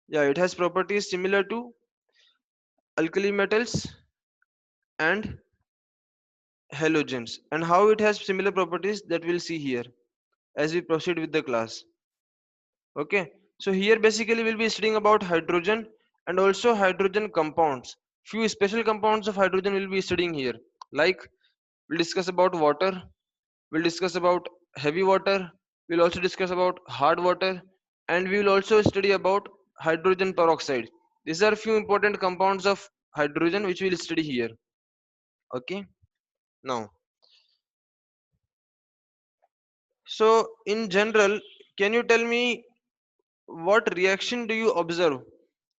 Yeah, it has properties similar to alkali metals and halogens. And how it has similar properties, that we'll see here as we proceed with the class. Okay, so here basically we'll be studying about hydrogen and also hydrogen compounds. Few special compounds of hydrogen we'll be studying here. Like we'll discuss about water, we'll discuss about heavy water, we'll also discuss about hard water, and we will also study about hydrogen peroxide. These are few important compounds of hydrogen which we'll study here. Okay, now, so in general, can you tell me what reaction do you observe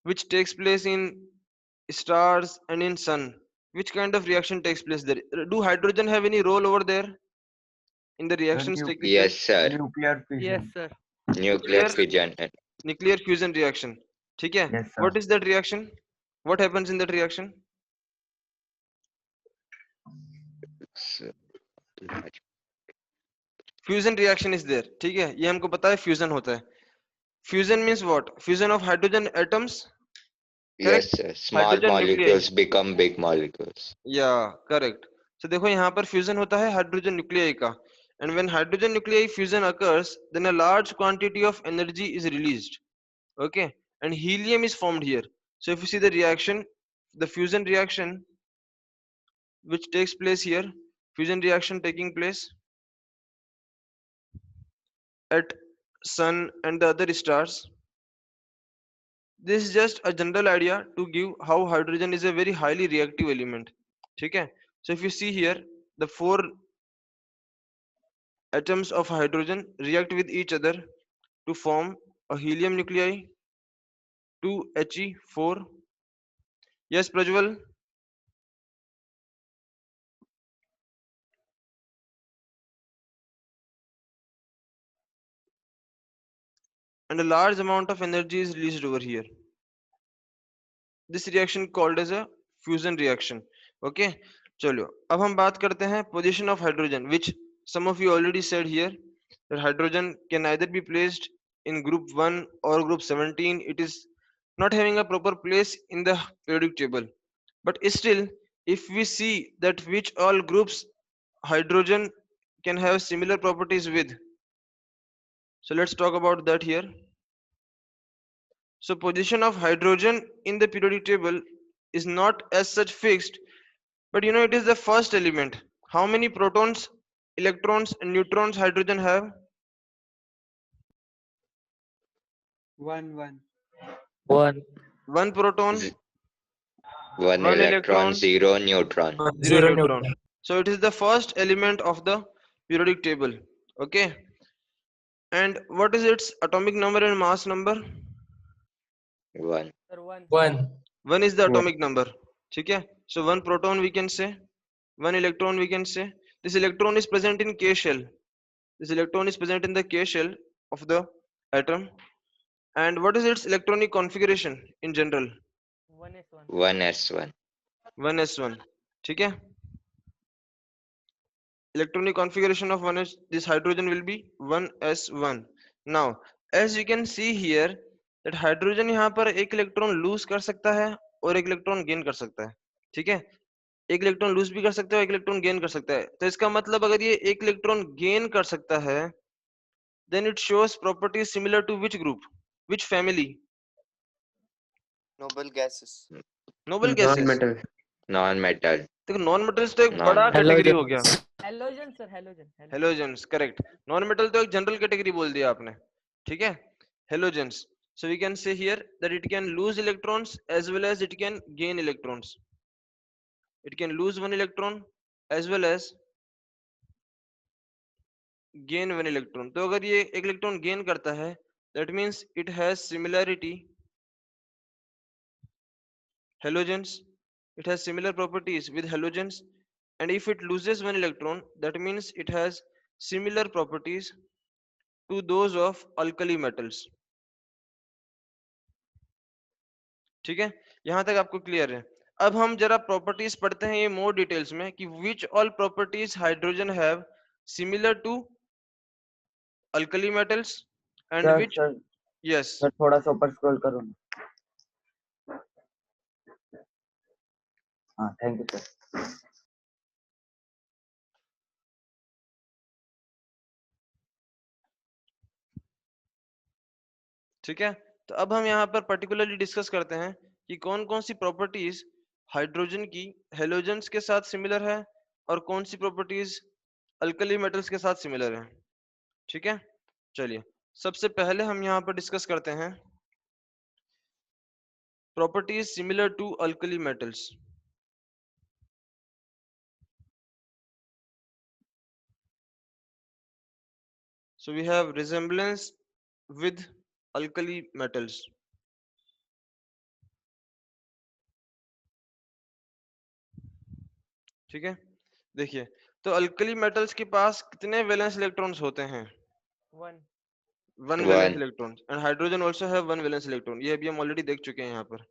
which takes place in stars and in sun? Which kind of reaction takes place there? Do hydrogen have any role over there in the Sir, reactions taking Yes, place? sir. nuclear Yes, fusion. sir. Nuclear Nuclear fission. nuclear fusion reaction. ठीक है? Yes, sir. What is that reaction? What happens in that reaction? So, Fusion reaction is there. ठीक है? ये हमको पता है fusion होता है. Fusion means what? Fusion of hydrogen atoms. yes, Correct? sir. Small Hydrogen nuclei. molecules become big molecules. Yeah, correct. So देखो यहाँ पर fusion होता है hydrogen nuclei का. And when hydrogen nuclei fusion occurs, then a large quantity of energy is released. Okay, and helium is formed here. So if you see the reaction, the fusion reaction which takes place here, fusion reaction taking place at sun and the other stars. This is just a general idea to give how hydrogen is a very highly reactive element. Okay, so if you see here, the four atoms of hydrogen react with each other to form a helium nuclei, 2He4. Yes, Prajwal. And a large amount of energy is released over here. This reaction called as a fusion reaction. Okay, चलो अब हम बात करते हैं position of hydrogen, which some of you already said here that hydrogen can either be placed in group 1 or group 17. It is not having a proper place in the periodic table, but still if we see that which all groups hydrogen can have similar properties with, so let's talk about that here. So position of hydrogen in the periodic table is not as such fixed, but it is the first element. How many protons, electrons, and neutrons hydrogen have? One. One. One proton, Z- One one electron, electron, zero neutron. zero Zero neutron. neutron. So it is the first element of the periodic table. Okay. And what is its atomic number and mass number? One. Sir, one. One. One is the One. atomic number. Okay. So one proton we can say, one electron we can say. This electron is present in K shell. This electron is present in the K shell of the atom. And what is its electronic configuration in general? 1s1. 1s1. 1s1. ठीक है? Electronic configuration of this hydrogen will be 1s1. Now, as you can see here, that hydrogen यहाँ पर एक electron lose कर सकता है और एक इलेक्ट्रॉन गेन कर सकता है. ठीक है? एक इलेक्ट्रॉन लूज भी कर सकता है, एक इलेक्ट्रॉन गेन कर सकता है. तो इसका मतलब अगर ये एक इलेक्ट्रॉन गेन कर सकता है, then it shows properties similar to which group, which family? Noble gases. Noble gases. Non-metal. Non-metal. देखो नॉन मेटल्स तो एक बड़ा Non-metal. कैटेगरी हो गया. Halogens. Halogen, sir. Halogen. Halogens, correct. Non metal तो एक जनरल कैटेगरी बोल दिया आपने. ठीक है? Halogens. So we can say here that it can lose electrons as well as it can gain electrons. It can lose one electron as well as gain one electron. तो अगर ये एक electron gain करता है, that means it has similarity. Halogens, it has similar properties with halogens, and if it loses one electron, that means it has similar properties to those of alkali metals. ठीक है? यहां तक आपको clear है? अब हम जरा प्रॉपर्टीज पढ़ते हैं ये मोर डिटेल्स में कि which all properties hydrogen have similar to alkali metals and sir which. Sir Yes, sir थोड़ा सा ऊपर स्क्रॉल करो ना. हाँ थैंक यू सर। ठीक है, तो अब हम यहाँ पर पर्टिकुलरली डिस्कस करते हैं कि कौन कौन सी प्रॉपर्टीज हाइड्रोजन की हेलोजेंस के साथ सिमिलर है और कौन सी प्रॉपर्टीज अल्कली मेटल्स के साथ सिमिलर है। ठीक है, चलिए सबसे पहले हम यहाँ पर डिस्कस करते हैं properties similar to alkali metals. So we have resemblance with alkali metals. ठीक है, देखिए तो अल्कली मेटल्स के पास कितने वैलेंस इलेक्ट्रॉन्स होते हैं? 1 one valence 1. Electron, and hydrogen also have one valence electron. ये अभी हम ऑलरेडी देख चुके हैं यहाँ पर।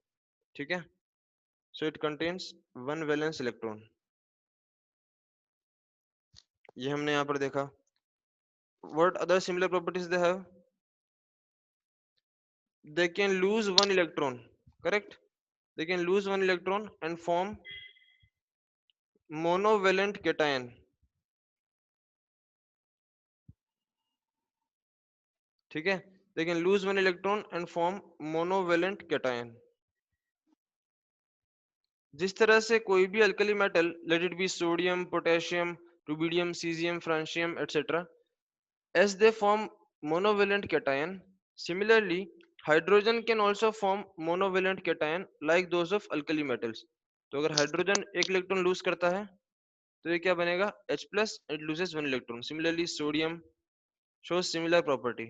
ठीक है, so it contains one valence electron, ये हमने यहाँ पर देखा। What other similar properties they have? They can lose one electron, correct? They can lose one electron and form monovalent cation. ठीक है, they can lose one electron and form monovalent cation. जिस तरह से कोई भी alkali metal, let it be sodium, potassium, rubidium, caesium, francium etcetera, as they form monovalent cation, similarly hydrogen can also form monovalent cation like those of alkali metals. तो अगर hydrogen एक electron lose करता है तो ये क्या बनेगा? H+, it loses one electron. Similarly sodium shows similar property.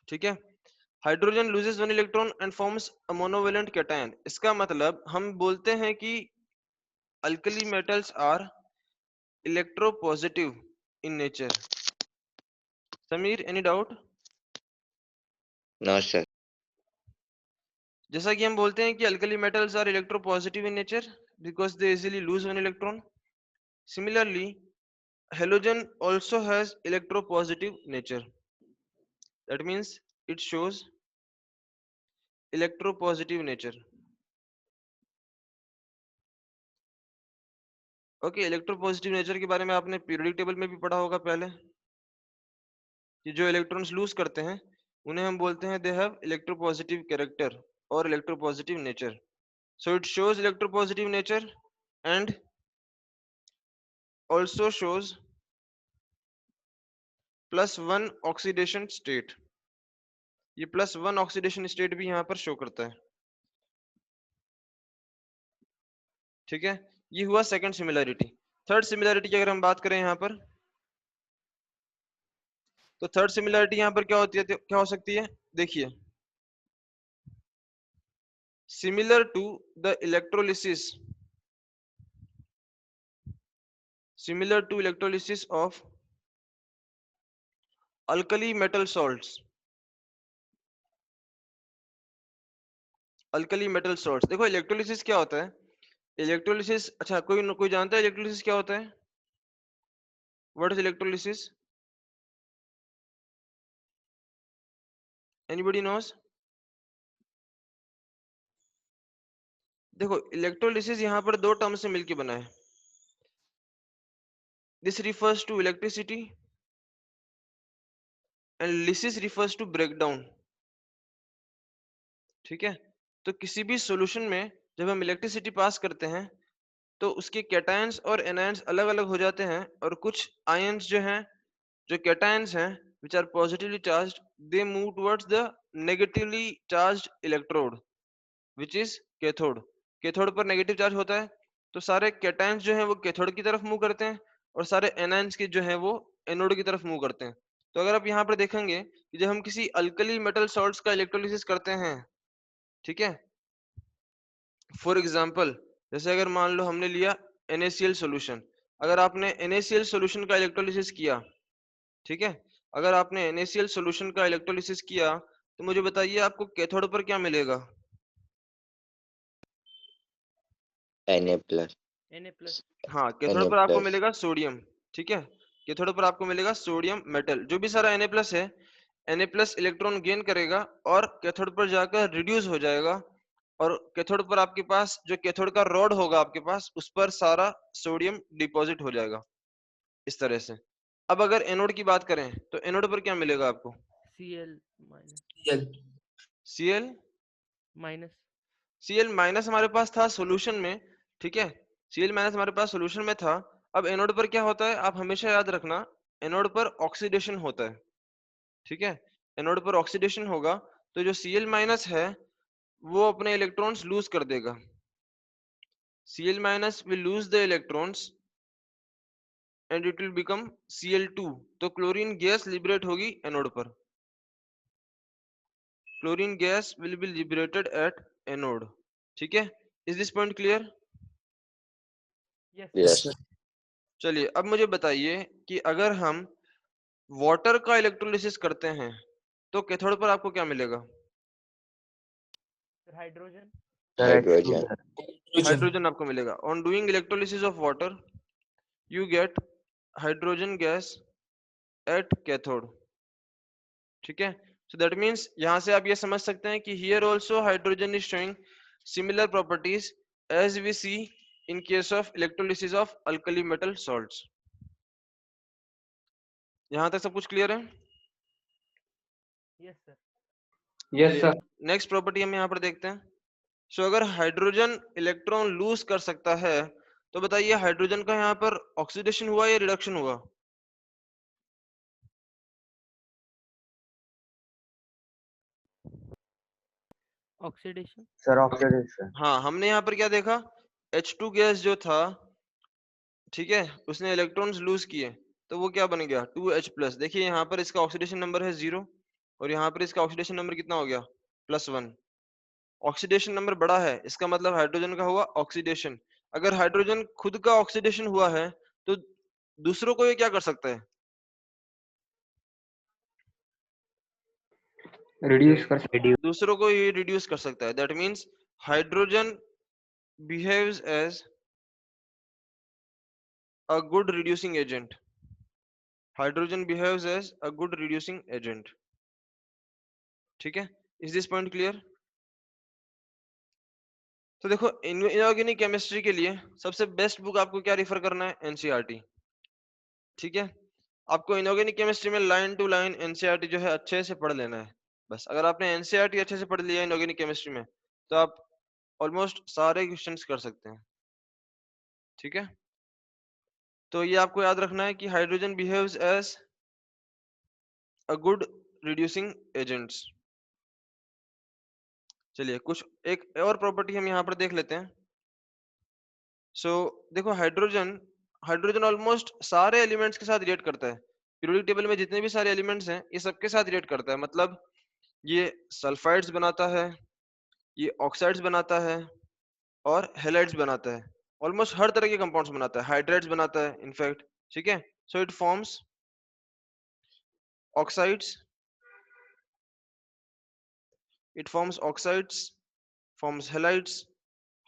ठीक है, hydrogen loses one electron and forms a monovalent cation. इसका मतलब हम बोलते हैं कि alkali metals are electropositive in nature. Sameer, any doubt? No, sir. जैसा कि हम बोलते हैं कि alkali metals are electropositive in nature because they easily lose one electron. Similarly halogen also has electropositive nature. That means it shows electropositive nature. Okay, electropositive nature के बारे में आपने पीरियोडिक टेबल में भी पढ़ा होगा पहले कि जो इलेक्ट्रॉन्स लूज करते हैं उन्हें हम बोलते हैं दे हैव इलेक्ट्रोपॉजिटिव कैरेक्टर और electropositive nature. So it shows electropositive nature and also shows +1 oxidation state. ये +1 ऑक्सीडेशन स्टेट भी यहाँ पर शो करता है. ठीक है, ये हुआ सेकंड सिमिलैरिटी. थर्ड सिमिलैरिटी की अगर हम बात करें यहाँ पर, तो थर्ड सिमिलैरिटी यहाँ पर क्या होती है, क्या हो सकती है? देखिए, similar to the electrolysis, similar to electrolysis of alkali metal salts. Alkali metal salts, देखो इलेक्ट्रोलिसिस क्या होता है? इलेक्ट्रोलिसिस, अच्छा कोई जानता है इलेक्ट्रोलिसिस क्या होता है? What is electrolysis? Anybody knows? देखो इलेक्ट्रोलिसिस यहाँ पर दो टर्म से मिलके बना है. This refers to electricity and lysis refers to breakdown. ठीक है, तो किसी भी सॉल्यूशन में जब हम इलेक्ट्रिसिटी पास करते हैं तो उसके कैटायंस और एनायंस अलग अलग हो जाते हैं, और कुछ आयंस जो हैं, जो कैटायंस हैं which are positively charged, they move towards the negatively charged electrode which is cathode. Cathode पर नेगेटिव चार्ज होता है तो सारे कैटायंस जो हैं वो कैथोड की तरफ मूव करते हैं और सारे एनायंस के जो हैं वो एनोड की तरफ मूव करते हैं. तो अगर आप यहाँ पर देखेंगे कि जब हम किसी अल्कली मेटल सॉल्ट्स का इलेक्ट्रोलिसिस करते हैं, ठीक है, फॉर एग्जांपल जैसे अगर मान लो हमने लिया NaCl सॉल्यूशन, अगर आपने NaCl सॉल्यूशन का इलेक्ट्रोलिसिस किया, ठीक है, अगर आपने NaCl सॉल्यूशन का इलेक्ट्रोलिसिस किया तो मुझे बताइए आपको कैथोड पर क्या मिलेगा? Na+. Na+. हाँ, कैथोड पर आपको मिलेगा सोडियम. ठीक है, कैथोड पर आपको मिलेगा सोडियम मेटल. जो भी सारा Na+ है, Na+ इलेक्ट्रॉन गेन करेगा और कैथोड पर जाकर रिड्यूस हो जाएगा और कैथोड पर आपके पास जो कैथोड का रॉड होगा आपके पास, उस पर सारा सोडियम डिपॉजिट हो जाएगा इस तरह से। अब अगर एनोड की बात करें तो एनोड पर क्या मिलेगा आपको? Cl minus Cl minus Cl minus हमारे पास था सॉल्यूशन में, ठीक है, Cl माइनस हमारे पास सॉल्यूशन में था। अब एनोड पर क्या होता है, आप हमेशा याद रखना, एनोड पर ऑक्सीडेशन होता है, ठीक है। एनोड पर ऑक्सीडेशन होगा तो जो Cl माइनस है वो अपने इलेक्ट्रॉन्स लूज कर देगा। Cl minus will lose the electrons and it will become Cl2, तो क्लोरीन गैस लिबरेट होगी एनोड पर। Chlorine gas will be liberated at anode, ठीक है। Is this point clear? yes Yes. चलिए अब मुझे बताइए कि अगर हम वाटर का इलेक्ट्रोलिसिस करते हैं तो कैथोड पर आपको क्या मिलेगा? sir hydrogen Hydrogen. हाइड्रोजन आपको मिलेगा। On doing electrolysis of water you get hydrogen gas at cathode, ठीक है। सो दैट मीन्स यहाँ से आप ये समझ सकते हैं कि here also hydrogen is showing similar properties as we see in case of electrolysis of alkali metal salts. यहाँ तक सब कुछ क्लियर है? yes sir Yes, sir. Next property हम यहाँ पर देखते हैं। सो अगर हाइड्रोजन इलेक्ट्रॉन लूज कर सकता है तो बताइए हाइड्रोजन का यहाँ पर ऑक्सीडेशन हुआ या रिडक्शन हुआ? oxidation Sir, oxidation. हाँ, हमने यहाँ पर क्या देखा, H2 गैस जो था, ठीक है, उसने इलेक्ट्रॉन्स लूज किए तो वो क्या बन गया 2H+। देखिए यहाँ पर इसका ऑक्सीडेशन नंबर है 0 और यहाँ पर इसका ऑक्सीडेशन नंबर कितना हो गया +1। ऑक्सीडेशन नंबर बड़ा है, इसका मतलब हाइड्रोजन का हुआ ऑक्सीडेशन। अगर हाइड्रोजन खुद का ऑक्सीडेशन हुआ है तो दूसरों को ये क्या कर सकता है? Reduce कर सकते दूसरों को ये रिड्यूस कर सकता है। That means hydrogen behaves as a good reducing agent. Hydrogen behaves as a good reducing agent, ठीक है। Is this point clear? तो देखो इनऑर्गेनिक केमिस्ट्री के लिए सबसे बेस्ट बुक आपको क्या रिफर करना है? एनसीईआरटी, ठीक है। आपको इनऑर्गेनिक केमिस्ट्री में लाइन टू लाइन एनसीईआरटी जो है अच्छे से पढ़ लेना है। बस अगर आपने एनसीईआरटी अच्छे से पढ़ लिया इनऑर्गेनिक केमिस्ट्री में तो आप ऑलमोस्ट सारे क्वेश्चंस कर सकते हैं, ठीक है। तो ये आपको याद रखना है कि hydrogen behaves as a good reducing agents. चलिए कुछ एक और प्रॉपर्टी हम यहाँ पर देख लेते हैं। सो देखो हाइड्रोजन हाइड्रोजन ऑलमोस्ट सारे एलिमेंट्स के साथ रिएक्ट करता है। पीरियोडिक टेबल में जितने भी सारे एलिमेंट्स हैं ये सबके साथ रिएक्ट करता है। मतलब ये सल्फाइड्स बनाता है, ये ऑक्साइड्स बनाता है और हेलाइड्स बनाता है। ऑलमोस्ट हर तरह के कंपाउंड्स बनाता है, हाइड्राइड्स बनाता है इनफैक्ट, ठीक है। So it forms oxides, it forms oxides, forms halides,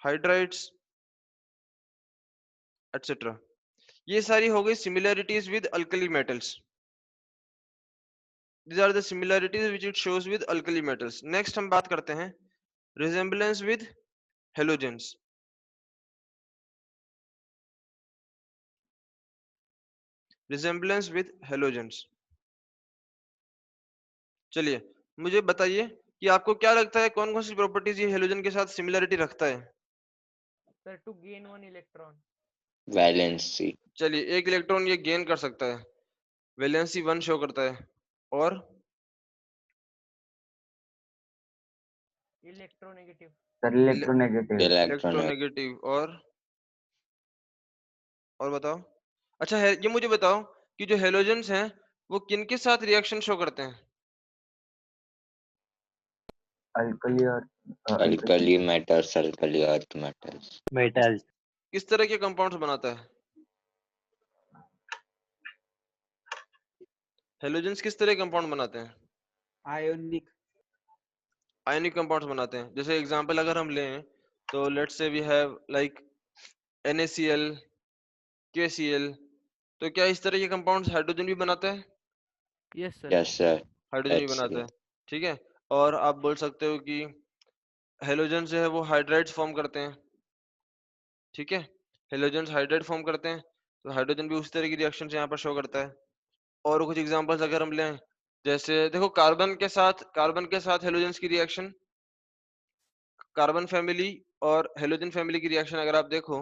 hydrides, etc. ये सारी हो गई similarities with alkali metals. These are the similarities which it shows with alkali metals. Next हम बात करते हैं resemblance with halogens. Resemblance with halogens. चलिए मुझे बताइए कि आपको क्या लगता है कौन कौन सी प्रॉपर्टीज ये हेलोजन के साथ सिमिलरिटी रखता है? sir to gain one electron Valency. चलिए एक इलेक्ट्रॉन ये गेन कर सकता है, वैलेंसी 1 शो करता है। और electronegative Sir, electronegative. Electron. Electronegative और बताओ। अच्छा है, ये मुझे बताओ कि जो हेलोजेंस हैं वो किन के साथ रिएक्शन शो करते हैं? Alkali or Alkali metals, alkali earth metals. metals किस तरह के कंपाउंड्स बनाता है? हेलोजेंस किस तरह के कंपाउंड बनाते हैं? ionic आयनिक कंपाउंड्स बनाते हैं। जैसे एग्जांपल अगर हम लें तो let's say we have like NaCl, KCl। तो क्या इस तरह के कंपाउंड्स हाइड्रोजन भी बनाता है? yes sir Yes, sir. Hydrogen भी बनाता है, ठीक है। और आप बोल सकते हो कि हेलोजन जो है वो हाइड्राइड्स फॉर्म करते हैं, ठीक है, हेलोजन हाइड्राइड फॉर्म करते हैं, तो हाइड्रोजन भी उस तरह की रिएक्शन यहाँ पर शो करता है। और कुछ एग्जांपल्स अगर हम लें, जैसे देखो कार्बन के साथ हेलोजन्स की रिएक्शन, कार्बन फैमिली और हेलोजन फैमिली की रिएक्शन अगर आप देखो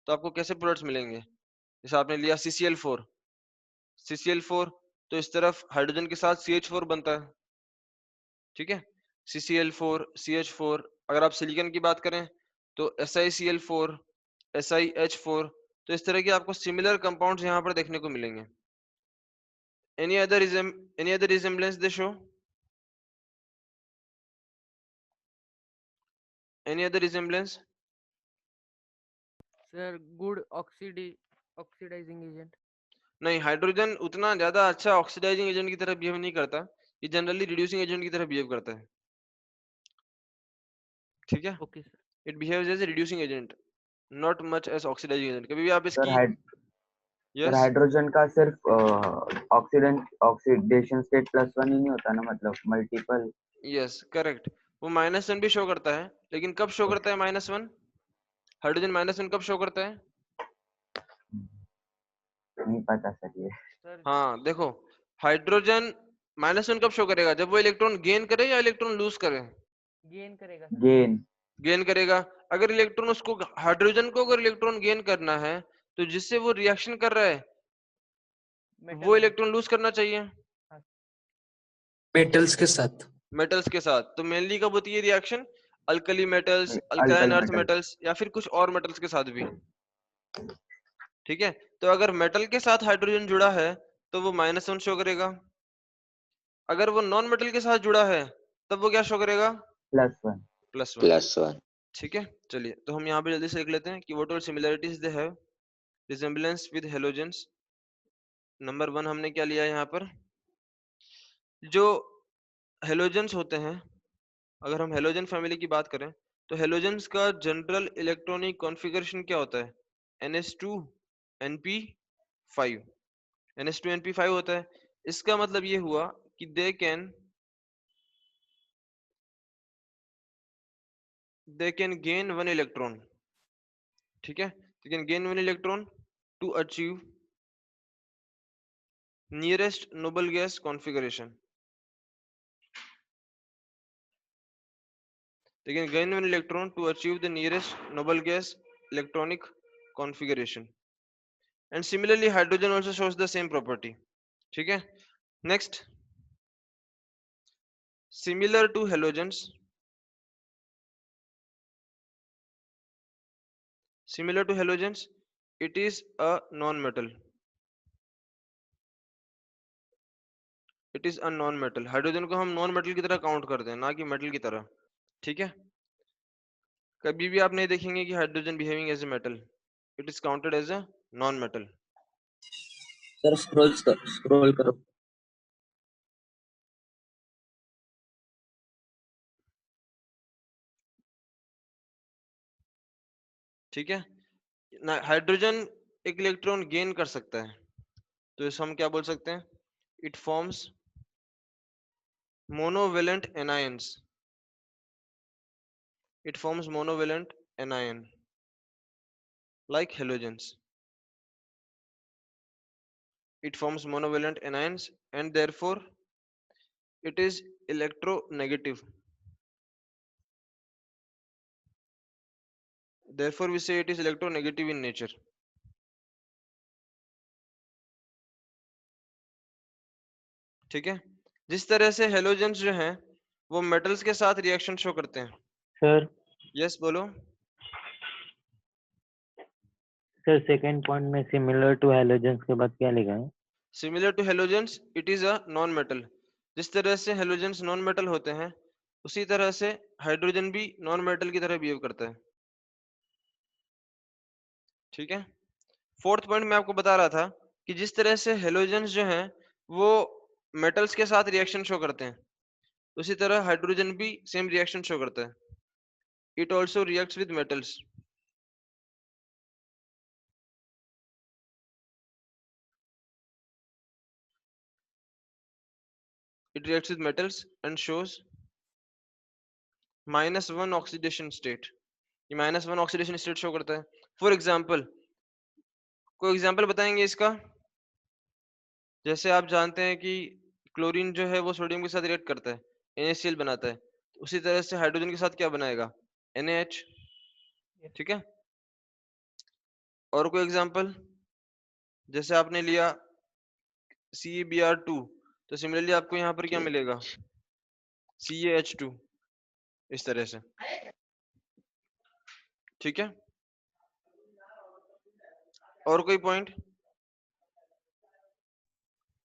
तो आपको कैसे प्रोडक्ट्स मिलेंगे। जैसे आपने लिया CCl4, CCl4, तो इस तरफ हाइड्रोजन के साथ CH4 बनता है, ठीक है, CCl4 CH4। अगर आप सिलिकॉन की बात करें तो SiCl4 SiH4, तो इस तरह के आपको सिमिलर कंपाउंड्स यहाँ पर देखने को मिलेंगे। any other resemblance they show? Any other resemblance? Sir, good oxidizing agent. नहीं, हाइड्रोजन उतना ज्यादा अच्छा ऑक्सीडाइजिंग एजेंट की तरह बिहेव नहीं करता, ये जनरली रिड्यूसिंग एजेंट की तरह बिहेव करता है, ठीक है, Okay, sir. It behaves as a reducing agent, not much as oxidising agent. कभी भी आप सर इसकी, सर यस हाइड्रोजन का सिर्फ ऑक्सीडेशन स्टेट +1 ही नहीं होता ना, मतलब मल्टीपल। यस करेक्ट, वो -1 भी शो करता है, लेकिन कब शो करता है -1? हाइड्रोजन -1 कब शो करता है? नहीं पता सर ये। Sir, हाँ देखो, हाइड्रोजन -1 कब शो करेगा? जब वो इलेक्ट्रॉन गेन करे या इलेक्ट्रॉन लूज करे? gain करेगा sir. गेन। गेन करेगा। अगर इलेक्ट्रॉन उसको, हाइड्रोजन को अगर इलेक्ट्रॉन गेन करना है तो जिससे वो रिएक्शन कर रहा है Metal वो ion. इलेक्ट्रॉन लूज करना चाहिए हाँ, मेटल्स के साथ। मेटल्स के साथ। तो मेनली कब होती है reaction? Alkali metals, alkaline alkali earth metal. Metals, या फिर कुछ और मेटल्स के साथ भी, ठीक है। तो अगर मेटल के साथ हाइड्रोजन जुड़ा है तो वो -1 शो करेगा, अगर वो नॉन मेटल के साथ जुड़ा है तब वो क्या शो करेगा? +1। +1, +1. ठीक है। चलिए तो हम यहाँ पे जल्दी से लिख लेते हैं कि what are similarities they have, resemblance with halogens. Number 1 हमने क्या लिया यहाँ पर, जो हेलोजेंस होते हैं, अगर हम हेलोजन फैमिली की बात करें तो हेलोजेंस का जनरल इलेक्ट्रॉनिक कॉन्फ़िगरेशन क्या होता है? NH2 NP5, NH2 NP5 होता है। इसका मतलब ये हुआ कि they can gain 1 इलेक्ट्रॉन, ठीक है, they can gain 1 electron to achieve nearest noble gas configuration, they can gain 1 electron to achieve the nearest noble gas electronic configuration, and similarly hydrogen also shows the same property, ठीक है। Next, similar to halogens, it is a non-metal, hydrogen को हम non metal की तरह count करते हैं, ना कि मेटल की तरह, ठीक है। कभी भी आप नहीं देखेंगे कि hydrogen behaving as a metal, it is counted as a non metal. Sir scroll करो। ठीक है ना, हाइड्रोजन एक इलेक्ट्रॉन गेन कर सकता है, तो इसे हम क्या बोल सकते हैं? It forms monovalent anions, like halogens. It forms monovalent anions and therefore it is electronegative. Therefore we say it is electronegative in nature. ठीक है, जिस तरह से हेलोजेंस जो हैं वो मेटल्स के साथ रिएक्शन शो करते हैं। सर यस बोलो। सर सेकंड पॉइंट में सिमिलर टू हैलोजेंस के बाद क्या लिखा है? Similar to halogens it is a non metal. जिस तरह से हेलोजेंस नॉन मेटल होते हैं उसी तरह से हाइड्रोजन भी नॉन मेटल की तरह बिहेव करता है, ठीक है। फोर्थ पॉइंट मैं आपको बता रहा था कि जिस तरह से हेलोजेंस जो हैं वो मेटल्स के साथ रिएक्शन शो करते हैं उसी तरह हाइड्रोजन भी सेम रिएक्शन शो करता है, it also reacts with metals. It reacts with metals and shows -1 oxidation state, ये -1 ऑक्सीडेशन स्टेट शो करता है। फॉर एग्जांपल, कोई एग्जांपल बताएंगे इसका? जैसे आप जानते हैं कि क्लोरीन जो है वो सोडियम के साथ रिएक्ट करता है, NaCl बनाता है, उसी तरह से हाइड्रोजन के साथ क्या बनाएगा? NaH। ठीक है, और कोई एग्जांपल? जैसे आपने लिया CeBr2, तो सिमिलरली आपको यहाँ पर क्या मिलेगा? CaH2, इस तरह से। ठीक है, और कोई point?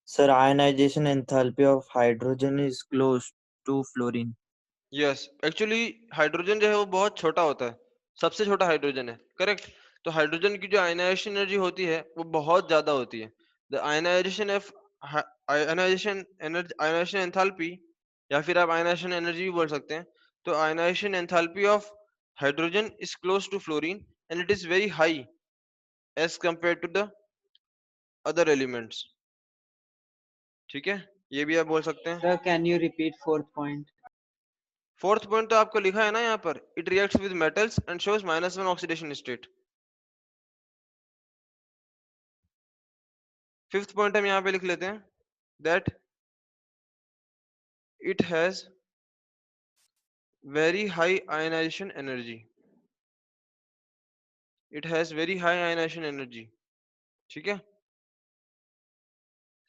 Sir, ionization enthalpy of hydrogen is close to fluorine. Yes, actually hydrogen जो है वो बहुत छोटा होता है, सबसे छोटा हाइड्रोजन है, करेक्ट। तो हाइड्रोजन की जो आयनाइजेशन एनर्जी होती है वो बहुत ज्यादा होती है। The ionisation of ionisation enthalpy, या फिर आप आयनाइजेशन एनर्जी भी बोल सकते हैं। तो ionisation enthalpy of hydrogen is close to fluorine and it is very high as compare to the other elements. ठीक है, ये भी आप बोल सकते हैं। Sir, can you repeat fourth point? Fourth point तो आपको लिखा है ना यहाँ पर, it reacts with metals and shows -1 oxidation state. Fifth point हम यहाँ पे लिख लेते हैं, that it has very high ionisation energy. It has very high ionisation energy, ठीक है,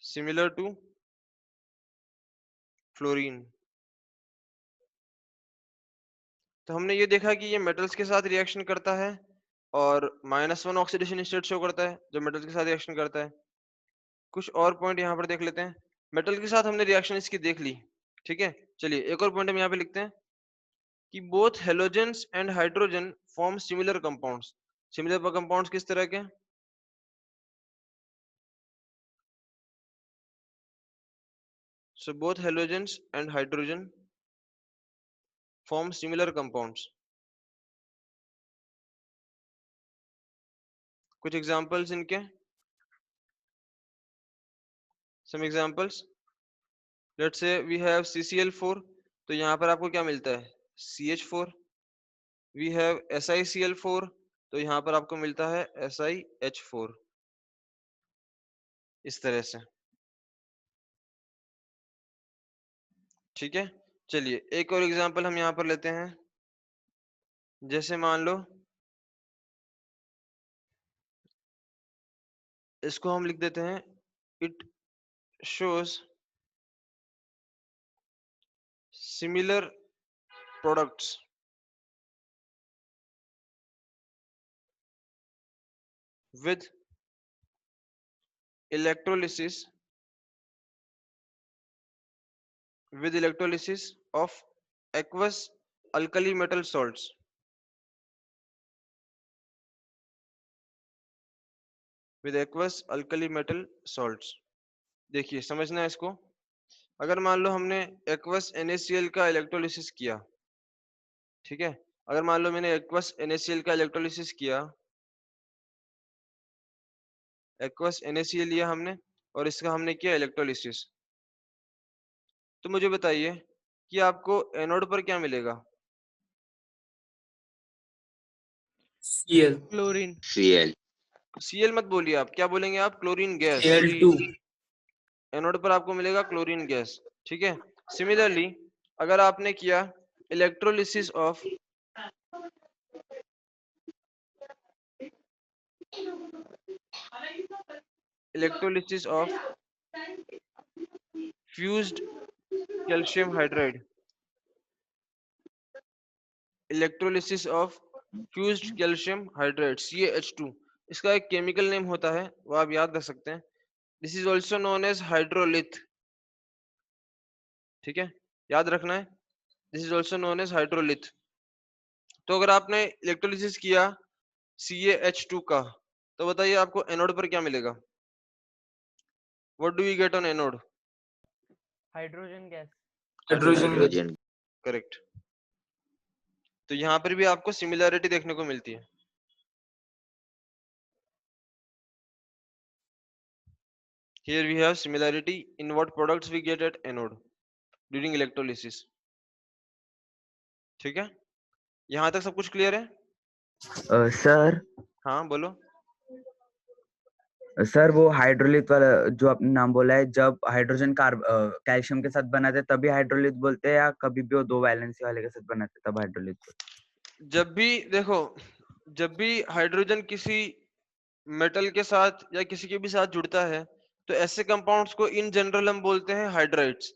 सिमिलर टू फ्लोरीन। तो हमने ये देखा कि ये मेटल्स के साथ रिएक्शन करता है और -1 ऑक्सीडेशन स्टेट शो करता है जो मेटल्स के साथ रिएक्शन करता है। कुछ और पॉइंट यहाँ पर देख लेते हैं। मेटल के साथ हमने रिएक्शन इसकी देख ली, ठीक है। चलिए एक और पॉइंट हम यहाँ पे लिखते हैं कि both halogens and hydrogen form similar compounds. Similar compounds किस तरह के? So both halogens and hydrogen form similar compounds. कुछ examples इनके, some examples. Let's say we have CCl4, तो यहाँ पर आपको क्या मिलता है? CH4. We have SiCl4, तो यहाँ पर आपको मिलता है SiH4, इस तरह से। ठीक है, चलिए एक और एग्जांपल हम यहाँ पर लेते हैं। जैसे मान लो इसको हम लिख देते हैं, it shows similar products with electrolysis of aqueous alkali metal salts, with aqueous alkali metal salts। देखिए समझना है इसको। अगर मान लो हमने aqueous NaCl का इलेक्ट्रोलिसिस किया, ठीक है, अगर मान लो मैंने aqueous NaCl का इलेक्ट्रोलिसिस किया, aqueous NaCl लिया हमने और इसका हमने किया इलेक्ट्रोलिसिस, तो मुझे बताइए कि आपको एनोड पर क्या मिलेगा? Cl. क्लोरीन। Cl. Cl मत बोलिए, आप क्या बोलेंगे? आप क्लोरीन गैस। Cl2. एनोड पर आपको मिलेगा क्लोरीन गैस, ठीक है। सिमिलरली अगर आपने किया electrolysis of fused calcium hydride, electrolysis of fused calcium hydride CaH2, इसका एक केमिकल नेम होता है, वो आप याद रख सकते हैं। This is also known as hydrolith, ठीक है, याद रखना है, this is also known as hydrolith. तो अगर आपने इलेक्ट्रोलिसिस किया CaH2 का, तो बताइए आपको एनोड पर क्या मिलेगा? What do we get on anode? Hydrogen gas. Hydrogen. Hydrogen. Correct. तो यहाँ पर भी आपको सिमिलैरिटी देखने को मिलती है। Here we have similarity in what products we get at anode during electrolysis. ठीक है, यहाँ तक सब कुछ क्लियर है? सर हाँ बोलो। सर वो हाइड्रोलिथ वाला जो आपने नाम बोला है, जब हाइड्रोजन कैल्शियम के साथ बनाते हैं तभी हाइड्रोलिथ बोलते हैं, या कभी भी वो दो वैलेंसी वाले के साथ बनाते हैं तब हाइड्रोलिथ बोलते जब भी देखो, जब भी हाइड्रोजन किसी मेटल के साथ या किसी के भी साथ जुड़ता है तो ऐसे कंपाउंड्स को इन जनरल हम बोलते हैं हाइड्राइड्स।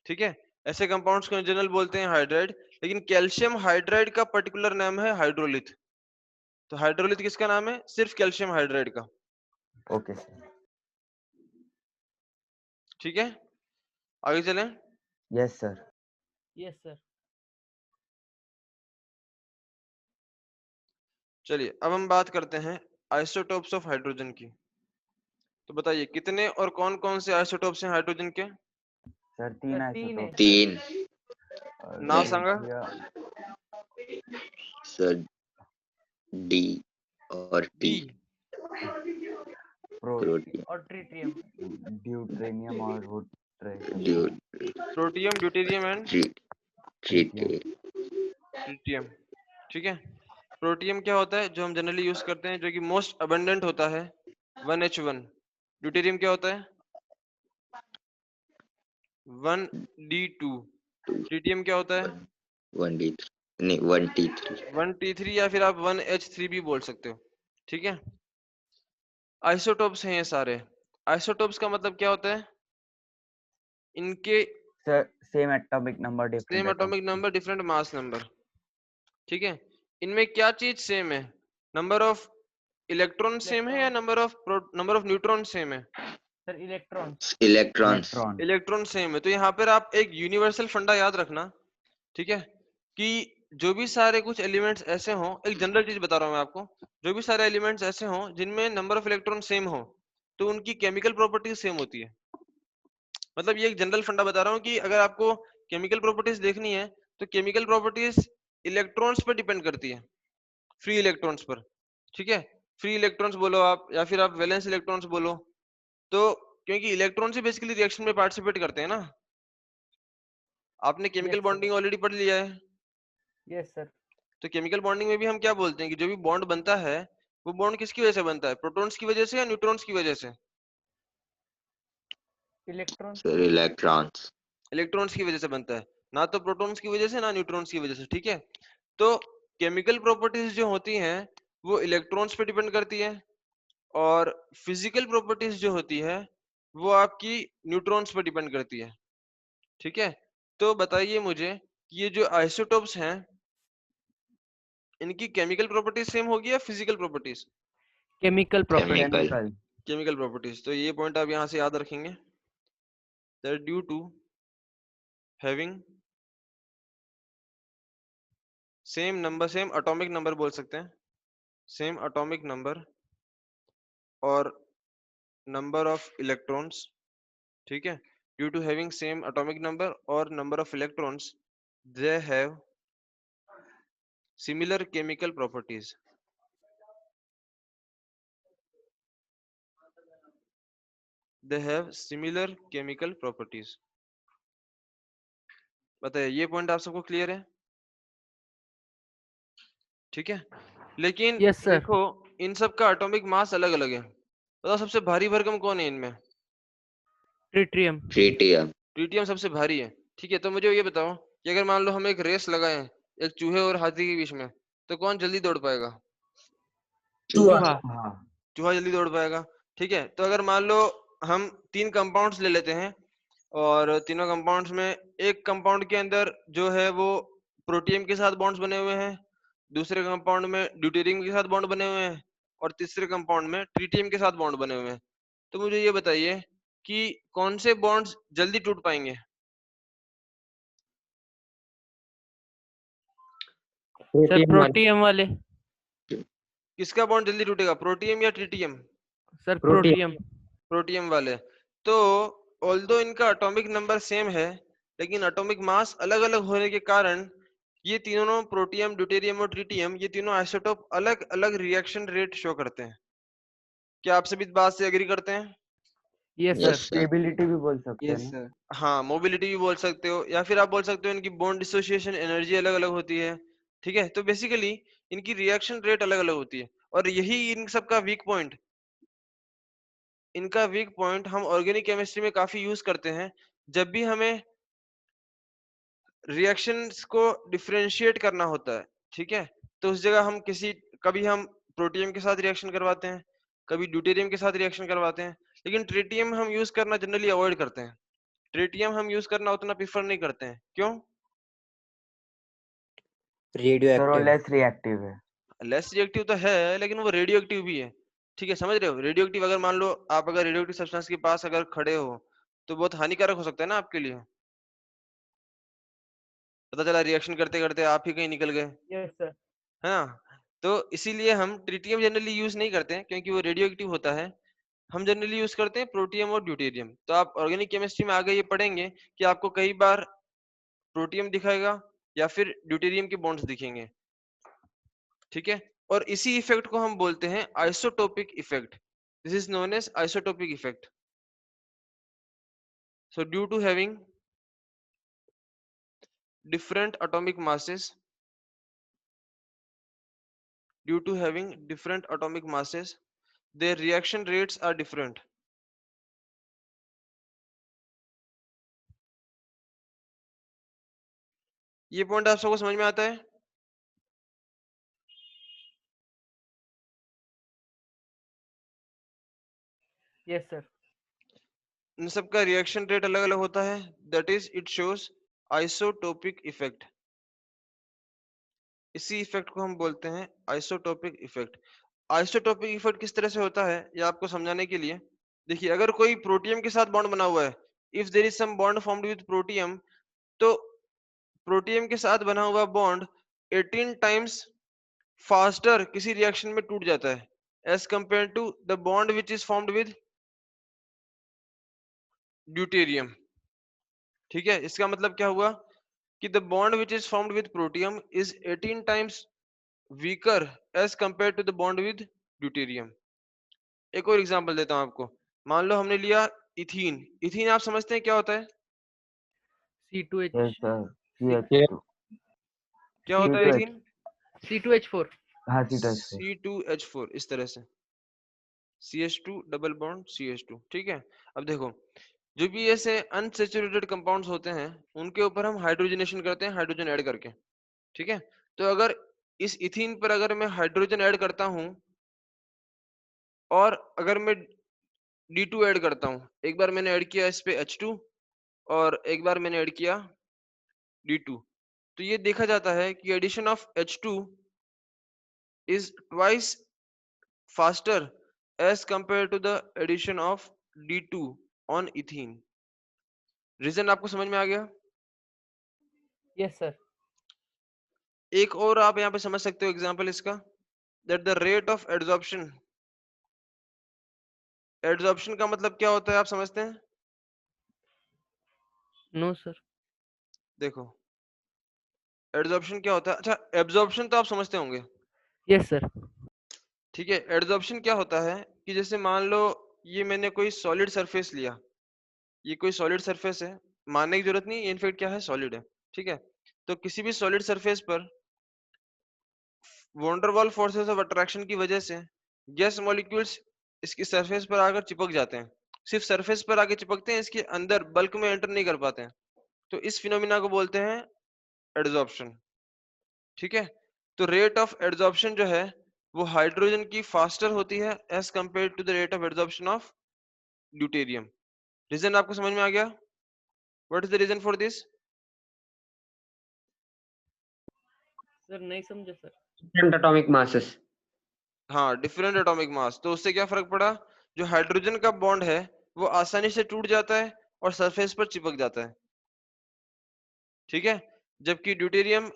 ठीक है, ऐसे कंपाउंड्स को इन जनरल बोलते हैं हाइड्राइड, लेकिन कैल्शियम हाइड्राइड का पर्टिकुलर नाम है हाइड्रोलिथ। तो हाइड्रोलिथ किसका नाम है? सिर्फ कैल्शियम हाइड्राइड का। हैं। Okay sir. ठीक है, आगे चलें। Yes sir. Yes, sir. चलिए अब हम बात करते हैं आइसोटोप्स ऑफ हाइड्रोजन की। तो बताइए कितने और कौन कौन से आइसोटोप्स हैं हाइड्रोजन के? सर तीन सर, तीन आइसोटोप। 3 नाव सांगा। सर, D और डी, T, प्रोटीन, और ट्रिटियम। ड्यूटेरियम और वो protium, deuterium and tritium, tritium. ठीक है, प्रोटियम क्या होता है जो हम जनरली यूज करते हैं, जो कि मोस्ट अबंडेंट होता है, 1H1। ड्यूटेरियम क्या होता है? 1D2। ट्रिटियम क्या होता है? 1D3, नहीं 1T3, 1T3 या फिर आप 1H3 भी बोल सकते हो। ठीक है, आइसोटोप्स हैं ये सारे। आइसोटोप्स का मतलब क्या होता है? इनके sir same atomic number same different atomic number different mass number. ठीक है, इनमें क्या चीज सेम है? नंबर ऑफ इलेक्ट्रॉन सेम है या नंबर ऑफ न्यूट्रॉन सेम है? Sir, electrons. Electrons, electron. Electron same है। तो यहाँ पर आप एक यूनिवर्सल फंडा याद रखना, ठीक है, कि जो भी सारे कुछ एलिमेंट्स ऐसे हों, एक जनरल चीज बता रहा हूँ मैं आपको, जो भी सारे एलिमेंट्स ऐसे हों जिनमें नंबर ऑफ इलेक्ट्रॉन सेम हो तो उनकी केमिकल प्रॉपर्टीज सेम होती है। मतलब ये एक जनरल फंडा बता रहा हूँ कि अगर आपको केमिकल प्रॉपर्टीज देखनी है तो केमिकल प्रॉपर्टीज इलेक्ट्रॉन्स पर डिपेंड करती है, फ्री इलेक्ट्रॉन्स पर। ठीक है, फ्री इलेक्ट्रॉन्स बोलो आप या फिर आप वैलेंस इलेक्ट्रॉन्स बोलो, तो क्योंकि इलेक्ट्रॉन से बेसिकली रिएक्शन में पार्टिसिपेट करते हैं ना। आपने chemical Yes, sir. Bonding already पढ़ लिया है। Yes sir. तो केमिकल बॉन्डिंग में भी हम क्या बोलते हैं कि जो भी बॉन्ड बनता है वो बॉन्ड किसकी वजह से बनता है? प्रोटॉन्स की वजह से या न्यूट्रॉन्स की वजह से? इलेक्ट्रॉन। सर इलेक्ट्रॉन्स, इलेक्ट्रॉन्स की वजह से बनता है, ना तो प्रोटॉन्स की वजह से ना न्यूट्रॉन्स की वजह से। ठीक है, तो केमिकल प्रॉपर्टीज जो होती हैं वो इलेक्ट्रॉन्स पे डिपेंड करती है, और फिजिकल प्रॉपर्टीज जो होती है वो आपकी न्यूट्रॉन्स पर डिपेंड करती है। ठीक है, तो बताइए मुझे कि ये जो आइसोटोप्स हैं इनकी केमिकल प्रॉपर्टीज सेम होगी या physical properties? Chemical property. Chemical, chemical. Chemical properties. तो ये पॉइंट आप यहाँ से याद रखेंगे, that due to having same number, same atomic number बोल सकते हैं, सेम एटॉमिक नंबर और नंबर ऑफ इलेक्ट्रॉन्स। ठीक है, due to having same atomic number और number of electrons, they have similar chemical properties. They have similar chemical properties. बताइए ये point आप सबको क्लियर है? ठीक है, लेकिन Yes, sir. देखो इन सब का एटॉमिक मास अलग अलग है। बताओ सबसे भारी भरकम कौन है इनमें? ट्रिटियम। ट्रिटियम, ट्रिटियम सबसे भारी है। ठीक है, तो मुझे ये बताओ कि अगर मान लो हम एक रेस लगाएं एक चूहे और हाथी के बीच में, तो कौन जल्दी दौड़ पाएगा? चूहा। हाँ। चूहा जल्दी दौड़ पाएगा। ठीक है, तो अगर मान लो हम 3 कंपाउंड्स ले लेते हैं और तीनों कंपाउंड्स में एक कंपाउंड के अंदर जो है वो प्रोटियम के साथ बॉन्ड्स बने हुए हैं, दूसरे कंपाउंड में ड्यूटेरियम के साथ बॉन्ड बने हुए हैं और तीसरे कंपाउंड में ट्रिटियम के साथ बॉन्ड बने हुए हैं। तो मुझे ये बताइए कि कौन से बॉन्ड्स जल्दी टूट पाएंगे? सर, प्रोटियम वाले। किसका बॉन्ड जल्दी टूटेगा, प्रोटियम या ट्रिटियम? Sir, protium. प्रोटियम वाले। तो ऑल्दो इनका एटॉमिक नंबर सेम है लेकिन एटॉमिक मास अलग अलग होने के कारण ये तीनों प्रोटियम, ड्यूटेरियम और ट्रिटियम ये तीनों आइसोटोप अलग अलग रिएक्शन रेट शो करते हैं। क्या आप सभी इस बात से एग्री करते हैं? Yes Yes, sir sir. Stability भी बोल सकते हैं Yes, ना? sir. हाँ, मोबिलिटी भी बोल सकते हो, या फिर आप बोल सकते हो इनकी बॉन्ड डिसोसिएशन एनर्जी अलग अलग होती है। ठीक है, तो बेसिकली इनकी रिएक्शन रेट अलग अलग होती है, और यही इन सब का वीक पॉइंट, इनका वीक पॉइंट हम ऑर्गेनिक केमिस्ट्री में काफी यूज करते हैं। जब भी हमें रिएक्शंस को डिफरेंशिएट करना होता है, ठीक है, तो उस जगह हम कभी हम प्रोटियम के साथ रिएक्शन करवाते हैं, कभी ड्यूटेरियम के साथ रिएक्शन करवाते हैं, लेकिन ट्रिटियम हम यूज करना जनरली अवॉइड करते हैं। ट्रिटियम हम यूज करना उतना प्रेफर नहीं करते हैं। क्यों? सर वो radioactive. लेस रिएक्टिव है। लेस रिएक्टिव तो है, लेकिन वो रेडियो एक्टिव भी है। ठीक है, समझ रहे हो? रेडियो एक्टिव, अगर मान लो आप अगर रेडियो एक्टिव सब्सटेंस के पास अगर खड़े हो तो बहुत हानिकारक हो सकता है ना आपके लिए। पता चला रिएक्शन करते करते आप ही कहीं निकल गए, यस सर है ना? तो इसीलिए हम ट्रिटियम जनरली यूज नहीं करते हैं, क्योंकि वो रेडियो एक्टिव होता है। हम जनरली यूज करते हैं प्रोटियम और ड्यूटेरियम। तो आप ऑर्गेनिक केमिस्ट्री में आगे ये पढ़ेंगे कि आपको कई बार प्रोटियम दिखाएगा या फिर ड्यूटेरियम के बॉन्ड्स दिखेंगे। ठीक है, और इसी इफेक्ट को हम बोलते हैं isotopic effect. This is known as isotopic effect. So due to having different atomic masses, due to having different atomic masses, their reaction rates are different. ये पॉइंट आप सबको समझ में आता है? यस सर इन सब का रिएक्शन रेट अलग अलग होता है, that is it shows isotopic effect. इसी इफेक्ट को हम बोलते हैं आइसोटोपिक इफेक्ट। आइसोटोपिक इफेक्ट किस तरह से होता है ये आपको समझाने के लिए देखिए, अगर कोई प्रोटियम के साथ बॉन्ड बना हुआ है, if there is some bond formed with protium, तो प्रोटियम के साथ बना हुआ बॉन्ड 18 टाइम्स फास्टर किसी रिएक्शन में टूट जाता है as compare to the bond which is formed with deuterium. ठीक है, इसका मतलब क्या हुआ कि the bond which is formed with protium is 18 times weaker as compare to the bond with deuterium. एक और एग्जांपल देता हूं आपको। मान लो हमने लिया इथीन। इथीन आप समझते हैं क्या होता है? C2H यस सर, CH2 क्या होता है C2H इथीन? C2H4 हाँ C2H4 C2H4, इस तरह से CH2 डबल बॉन्ड CH2। ठीक है, अब देखो, जो भी ऐसे अनसैचुरेटेड कंपाउंड्स होते हैं उनके ऊपर हम हाइड्रोजनेशन करते हैं हाइड्रोजन ऐड करके। ठीक है, तो अगर इस इथीन पर अगर मैं हाइड्रोजन ऐड करता हूं और अगर मैं D2 ऐड करता हूं, एक बार मैंने ऐड किया इस पे H2 और एक बार मैंने ऐड किया D2, तो ये देखा जाता है कि addition of H2 is twice faster as compared to the addition of D2 on ethene. Reason आपको समझ में आ गया? यस सर एक और आप यहाँ पे समझ सकते हो एग्जांपल इसका, that the rate of adsorption, adsorption का मतलब क्या होता है आप समझते हैं? नो सर देखो, adsorption क्या होता है? अच्छा, absorption तो आप समझते होंगे। यस सर ठीक है, adsorption क्या होता है कि जैसे मान लो ये मैंने कोई सॉलिड सरफेस लिया, ये कोई सॉलिड सरफेस है, मानने की जरूरत नहीं, इनफैक्ट क्या है, सॉलिड है। ठीक है, तो किसी भी सॉलिड सरफेस पर वॉन्डरवॉल फोर्सेस ऑफ अट्रैक्शन की वजह से गैस मॉलिक्यूल्स इसकी सरफेस पर आकर चिपक जाते हैं। सिर्फ सरफेस पर आके चिपकते हैं, इसके अंदर बल्क में एंटर नहीं कर पाते हैं। तो इस फिनोमिना को बोलते हैं एडजॉर्प्शन। ठीक है, तो रेट ऑफ एडजॉर्प्शन जो है वो हाइड्रोजन की फास्टर होती है as compare to the rate of adsorption of deuterium. Reason आपको समझ में आ गया? What is the reason for this? Sir नहीं समझे सर different atomic masses. हाँ, डिफरेंट एटॉमिक मास। तो उससे क्या फर्क पड़ा? जो हाइड्रोजन का बॉन्ड है वो आसानी से टूट जाता है और सरफेस पर चिपक जाता है। ठीक है, जबकि ड्यूटेरियम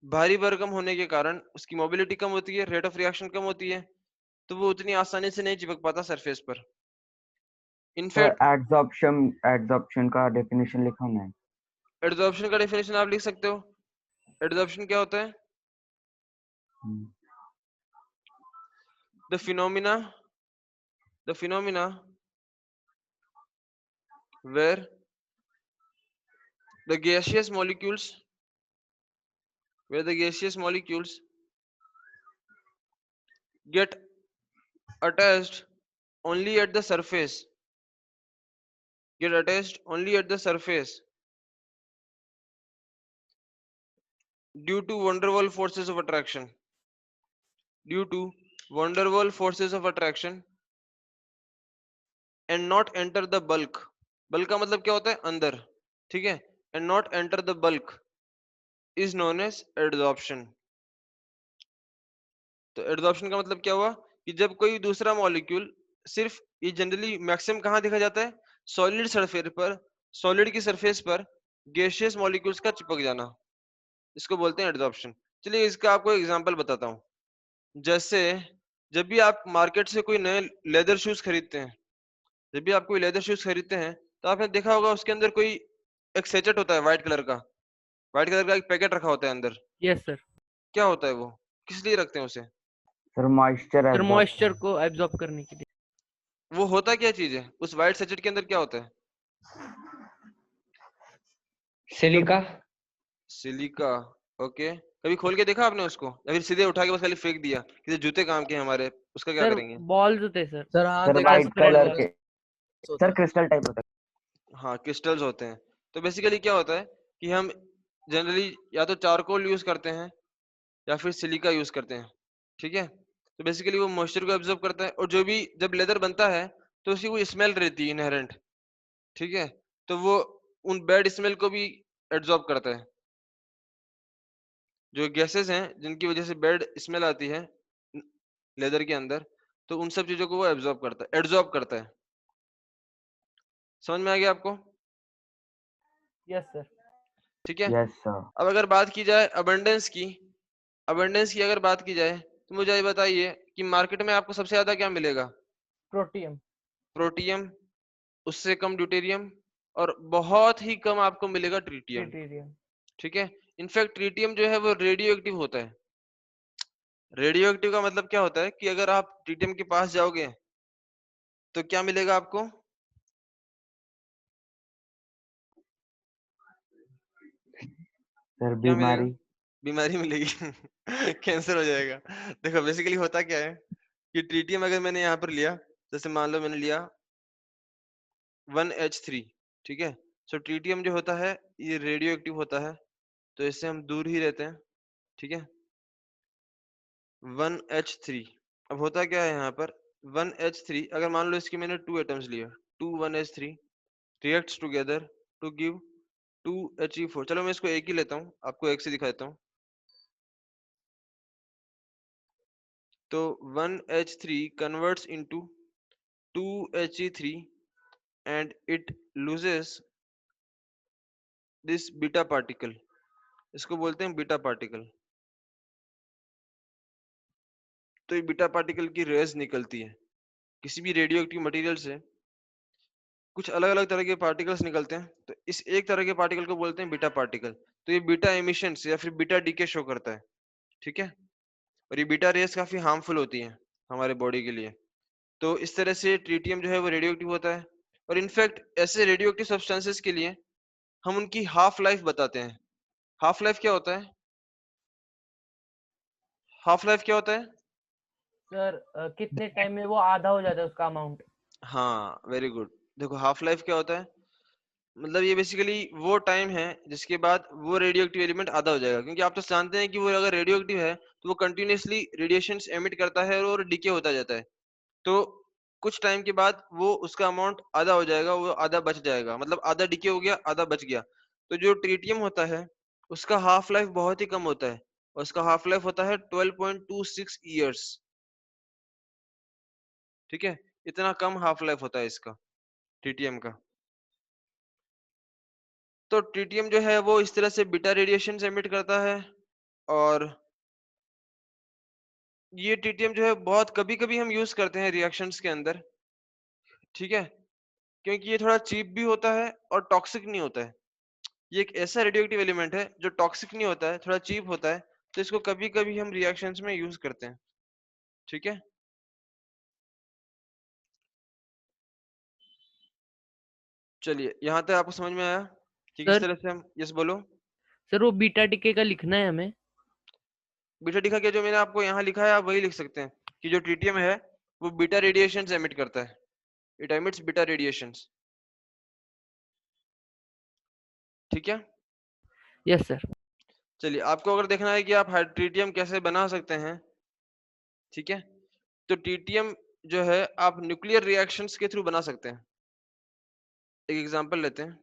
भारी भरकम होने के कारण उसकी मोबिलिटी कम होती है, रेट ऑफ रिएक्शन कम होती है, तो वो उतनी आसानी से नहीं चिपक पाता सरफेस पर। सर इनफैक्ट एडजॉर्प्शन का डेफिनेशन लिखा होना है। एडजॉर्प्शन का डेफिनेशन आप लिख सकते हो। एडजॉर्प्शन क्या होता है? The phenomena where the gaseous molecules get attached only at the surface due to van der Waals forces of attraction and not enter the bulk का मतलब क्या होता है अंदर, ठीक है, and not enter the bulk is known as adsorption। तो adsorption का मतलब क्या हुआ कि जब कोई दूसरा मॉलिक्यूल सिर्फ, ये जनरली मैक्सिमम कहाँ देखा जाता है, सॉलिड की सरफेस पर गैसियस मॉलिक्यूल्स का चिपक जाना, इसको बोलते हैं एडजॉर्प्शन। चलिए इसका आपको एग्जांपल बताता हूँ। जैसे जब भी आप मार्केट से कोई नए लेदर शूज खरीदते हैं, तो आपने देखा होगा उसके अंदर कोई एक सेचेट होता है व्हाइट कलर का एक पैकेट रखा होता है अंदर। Yes sir. क्या होता है वो, किस लिए रखते हैं उसे? सर मॉइस्चर सर मॉइस्चर को एब्जॉर्ब करने के लिए। वो होता क्या चीज है उस व्हाइट सेचेट के अंदर, क्या होता है? सिलिका। ओके, कभी खोल के देखा आपने उसको, या फिर सीधे उठा के बस खाली फेंक दिया कि जूते काम के हमारे, उसका क्या सर करेंगे? बॉल्स होते हैं सर। सर हाँ सर देखा वाइट कलर के, होता सर है। क्रिस्टल टाइप होता हाँ, क्रिस्टल्स होते हैं। तो बेसिकली क्या होता है कि हम जनरली या तो चारकोल यूज करते हैं या फिर सिलिका यूज करते हैं, ठीक है। तो बेसिकली वो मॉइस्चर को एब्जॉर्ब करता है, और जो भी जब लेदर बनता है तो उसकी कोई स्मेल रहती है इनहेरेंट, ठीक है, तो वो उन बैड स्मेल को भी एब्जॉर्ब करता है। जो गैसेस हैं जिनकी वजह से बैड स्मेल आती है लेदर के अंदर, तो उन सब चीजों को वो एब्जॉर्ब करता है। समझ में आ गया आपको? Yes sir. ठीक है। है। Yes sir. अब अगर बात की जाए अबंडेंस की अगर बात की जाए तो मुझे ये बताइए कि मार्केट में आपको सबसे ज्यादा क्या मिलेगा? प्रोटियम, उससे कम ड्यूटेरियम, और बहुत ही कम आपको मिलेगा ट्रिटियम, ठीक है। इनफैक्ट ट्रिटियम जो है वो रेडियो एक्टिव होता है। रेडियो एक्टिव का मतलब क्या होता है कि अगर आप ट्रिटियम के पास जाओगे तो क्या मिलेगा आपको? सर क्या मिलेगा? बीमारी। बीमारी मिलेगी कैंसर हो जाएगा। देखो बेसिकली होता क्या है कि ट्रिटियम अगर मैंने यहाँ पर लिया, जैसे मान लो मैंने लिया 1H3, ठीक है। सो ट्रिटियम जो होता है ये रेडियो एक्टिव होता है, तो इससे हम दूर ही रहते हैं, ठीक है। 1H3, अब होता क्या है यहाँ पर, 1H3 अगर मान लो इसके मैंने 2 एटम्स लिए, 1H3 reacts together to give 2He4। चलो मैं इसको एक ही लेता हूँ, आपको एक से दिखा देता हूँ। तो 1H3 converts into 2He3 and it loses this beta particle, इसको बोलते हैं बीटा पार्टिकल। तो ये बीटा पार्टिकल की रेज निकलती है, किसी भी रेडियो एक्टिव मटेरियल से कुछ अलग अलग तरह के पार्टिकल्स निकलते हैं, तो इस एक तरह के पार्टिकल को बोलते हैं बीटा पार्टिकल। तो ये बीटा एमिशंस या फिर बीटा डीके शो करता है, ठीक है। और ये बीटा रेस काफी हार्मफुल होती हैं हमारे बॉडी के लिए। तो इस तरह से ट्रिटियम जो है वो रेडियो एक्टिव होता है, और इनफैक्ट ऐसे रेडियो एक्टिव सब्सटेंसेस के लिए हम उनकी हाफ लाइफ बताते हैं। हाफ लाइफ क्या होता है? हाफ लाइफ क्या होता है? सर कितने टाइम में वो आधा हो जाता है उसका अमाउंट? हाँ, वेरी गुड। देखो हाफ लाइफ क्या होता है, मतलब ये बेसिकली वो टाइम है जिसके बाद वो रेडियो एक्टिव एलिमेंट आधा हो जाएगा, क्योंकि आप तो जानते हैं कि वो अगर रेडियो एक्टिव है तो वो कंटिन्यूअसली रेडिएशंस एमिट करता है और डीके होता जाता है। तो कुछ टाइम के बाद वो उसका अमाउंट आधा हो जाएगा, वो आधा बच जाएगा, मतलब आधा डीके हो गया आधा बच गया। तो जो ट्रिटियम होता है उसका हाफ लाइफ बहुत ही कम होता है, और उसका हाफ लाइफ होता है 12.26 ईयर्स, ठीक है। इतना कम हाफ लाइफ होता है इसका, ट्रिटियम का। तो ट्रिटियम जो है वो इस तरह से बीटा रेडिएशन एमिट करता है, और ये ट्रिटियम जो है बहुत कभी कभी हम यूज करते हैं रिएक्शंस के अंदर, ठीक है, क्योंकि ये थोड़ा चीप भी होता है और टॉक्सिक नहीं होता है। ये एक ऐसा रेडियोएक्टिव एलिमेंट है जो टॉक्सिक नहीं होता है, थोड़ा चीप होता है, तो इसको कभी कभी हम रिएक्शंस में यूज करते हैं, ठीक है। चलिए यहाँ तक आपको समझ में आया कि किस सर तरह से हम, यस बोलो। सर वो बीटा डीके का लिखना है हमें। बीटा दिखा के जो मैंने आपको यहाँ लिखा है आप वही लिख सकते हैं कि जो ट्रीटियम है वो बीटा रेडिएशंस एमिट करता है, इट एमिट्स बीटा रेडिएशंस। ठीक है, यस सर। चलिए आपको अगर देखना है कि आप ट्रीटियम कैसे बना सकते हैं, ठीक है, तो ट्रीटियम जो है आप न्यूक्लियर रिएक्शंस के थ्रू बना सकते हैं। एक एग्जांपल लेते हैं,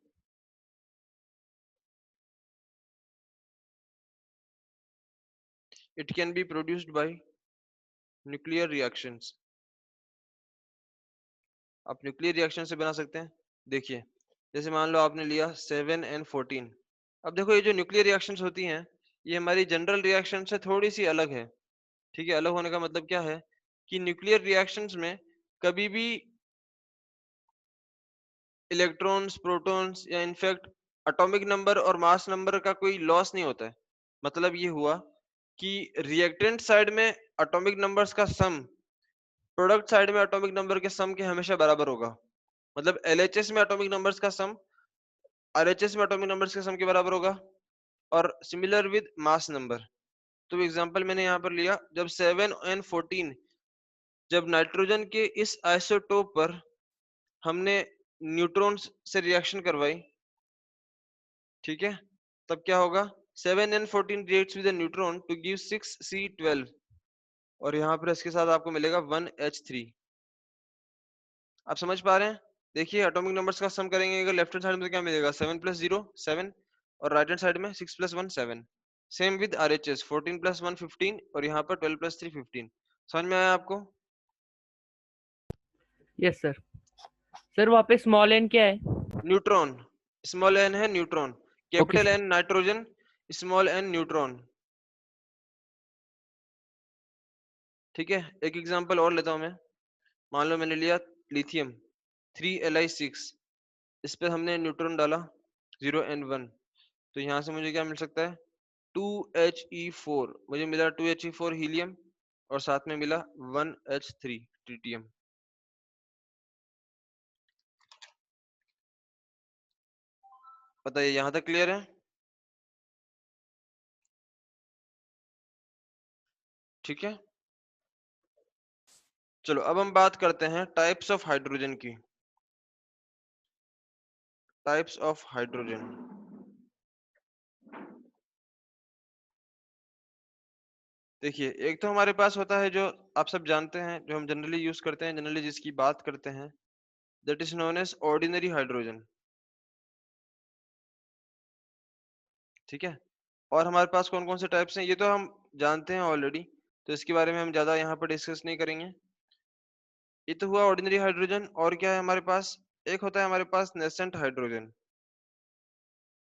it can be produced by nuclear reactions. आप न्यूक्लियर रिएक्शन से बना सकते हैं। देखिए जैसे मान लो आपने लिया 7N14। अब देखो ये जो न्यूक्लियर रिएक्शंस होती हैं ये हमारी जनरल रिएक्शन से थोड़ी सी अलग है। ठीक है, अलग होने का मतलब क्या है कि न्यूक्लियर रिएक्शंस में कभी भी इलेक्ट्रॉन्स, प्रोटॉन्स या इनफैक्ट एटॉमिक नंबर और मास नंबर का कोई लॉस नहीं होता है। मतलब ये हुआ कि रिएक्टेंट साइड में एटॉमिक नंबर्स का सम प्रोडक्ट साइड में एटॉमिक नंबर के सम के हमेशा बराबर होगा। मतलब LHS में एटॉमिक नंबर्स का सम RHS में एटॉमिक नंबर्स के सम के बराबर होगा, और सिमिलर विद मास नंबर। तो एग्जांपल मैंने यहाँ पर लिया, जब 7N14 जब नाइट्रोजन के इस आइसोटोप पर हमने न्यूट्रॉन्स से रिएक्शन करवाई, ठीक है, तब क्या होगा 7N14 reacts with neutron to give 6C12 और यहाँ पर इसके साथ आपको मिलेगा 1H3। आप समझ पा रहे हैं? देखिए एटॉमिक नंबर्स का सम करेंगे अगर लेफ्ट हैंड साइड में तो क्या मिलेगा 7 + 0 7 और राइट हैंड साइड में 6 + 1 7। सेम विद RHS 14 + 1 15 और यहाँ पर 12 + 3 15। समझ में आया आपको? Yes sir. सर वहाँ पे स्मॉल एन क्या है? न्यूट्रॉन, स्मॉल n है neutron, capital sir. N nitrogen, small n neutron. ठीक है, एक एग्जांपल और लेता हूं मैं। मान लो मैंने लिया लिथियम 3Li6, इस पर हमने न्यूट्रॉन डाला 0N1, तो यहाँ से मुझे क्या मिल सकता है 2He4, मुझे मिला 2He4 हीलियम और साथ में मिला 1H3 ट्रिटियम। बताइए यहाँ तक क्लियर है? ठीक है, चलो अब हम बात करते हैं टाइप्स ऑफ हाइड्रोजन की। टाइप्स ऑफ हाइड्रोजन, देखिए एक तो हमारे पास होता है जो आप सब जानते हैं, जो हम जनरली यूज करते हैं, जनरली जिसकी बात करते हैं, that is known as ordinary hydrogen. ठीक है, और हमारे पास कौन कौन से टाइप्स हैं ये तो हम जानते हैं ऑलरेडी, तो इसके बारे में हम ज्यादा यहाँ पर डिस्कस नहीं करेंगे। ये तो हुआ ऑर्डिनरी हाइड्रोजन। और क्या है हमारे पास, एक होता है हमारे पास nascent hydrogen.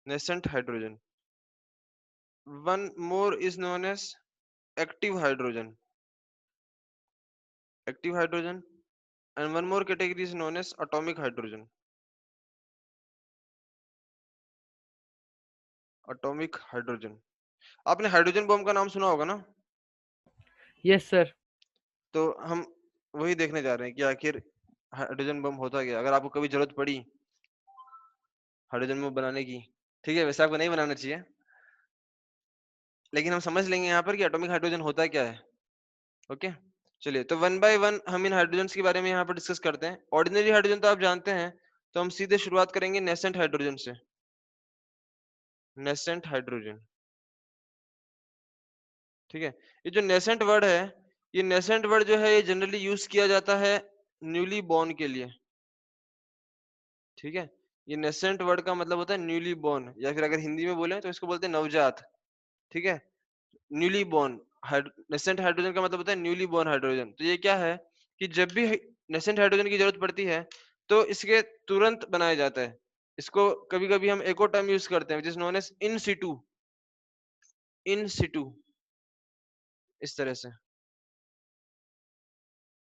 Nascent hydrogen, one more is known as active hydrogen. Active hydrogen, and one more category is known as atomic hydrogen. Atomic hydrogen, आपने हाइड्रोजन बम का नाम सुना होगा ना? Yes sir. तो हम वही देखने जा रहे हैं कि आखिर हाइड्रोजन बम होता क्या, अगर आपको कभी जरूरत पड़ी हाइड्रोजन बम बनाने की। ठीक है, वैसे आपको नहीं बनाना चाहिए, लेकिन हम समझ लेंगे यहाँ पर कि एटॉमिक हाइड्रोजन होता क्या है। ओके, चलिए तो वन बाय वन हम इन हाइड्रोजन के बारे में यहाँ पर डिस्कस करते हैं। ऑर्डिनरी हाइड्रोजन तो आप जानते हैं, तो हम सीधे शुरुआत करेंगे नेसेंट हाइड्रोजन से। नेसेंट हाइड्रोजन, ठीक है, ये जो नेसेंट वर्ड है, ये नेसेंट वर्ड जो है ये जनरली यूज किया जाता है न्यूली बॉर्न के लिए। ठीक है, ये नेसेंट वर्ड का मतलब होता है न्यूली बॉर्न, या फिर अगर हिंदी में बोले तो इसको बोलते हैं नवजात। ठीक है, न्यूली बॉर्न नेसेंट हाइड्रोजन का मतलब होता है न्यूली बॉर्न हाइड्रोजन। तो ये क्या है कि जब भी नेसेंट हाइड्रोजन की जरूरत पड़ती है तो इसके तुरंत बनाया जाता है। इसको कभी कभी हम एक और टर्म यूज करते हैं, जिस नोन एज इन सिटू। इन सिटू, इस तरह से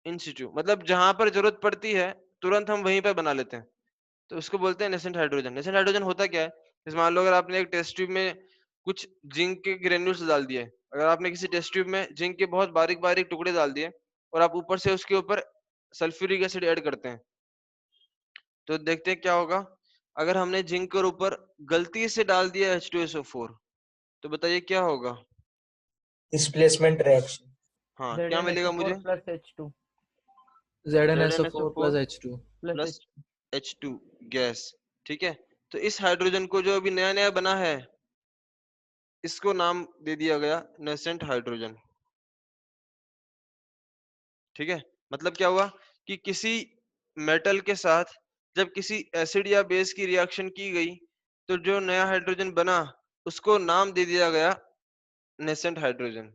इन सिटू मतलब जहां पर जरूरत पड़ती है तुरंत हम वहीं पर बना लेते हैं, तो उसको बोलते हैं नेसेंट हाइड्रोजन। नेसेंट हाइड्रोजन होता क्या है, जैसे मान लो अगर आपने एक टेस्ट ट्यूब में कुछ जिंक के ग्रेन्यूल्स डाल दिए, अगर आपने किसी टेस्ट ट्यूब में जिंक के बहुत बारीक बारीक टुकड़े डाल दिए और आप ऊपर से उसके ऊपर सल्फ्यूरिक एसिड ऐड करते हैं, तो देखते हैं क्या होगा अगर हमने जिंक के ऊपर गलती से डाल दिया H2SO4 तो बताइए क्या होगा? Displacement reaction. हाँ, क्या मिलेगा मुझे? Plus H2 ZnSO4 plus H2. Plus plus H2 gas. ठीक है, तो इस हाइड्रोजन को जो अभी नया नया बना है इसको नाम दे दिया गया नेसेंट हाइड्रोजन। ठीक है, मतलब क्या हुआ कि किसी मेटल के साथ जब किसी एसिड या बेस की रिएक्शन की गई तो जो नया हाइड्रोजन बना उसको नाम दे दिया गया नेसेंट हाइड्रोजन।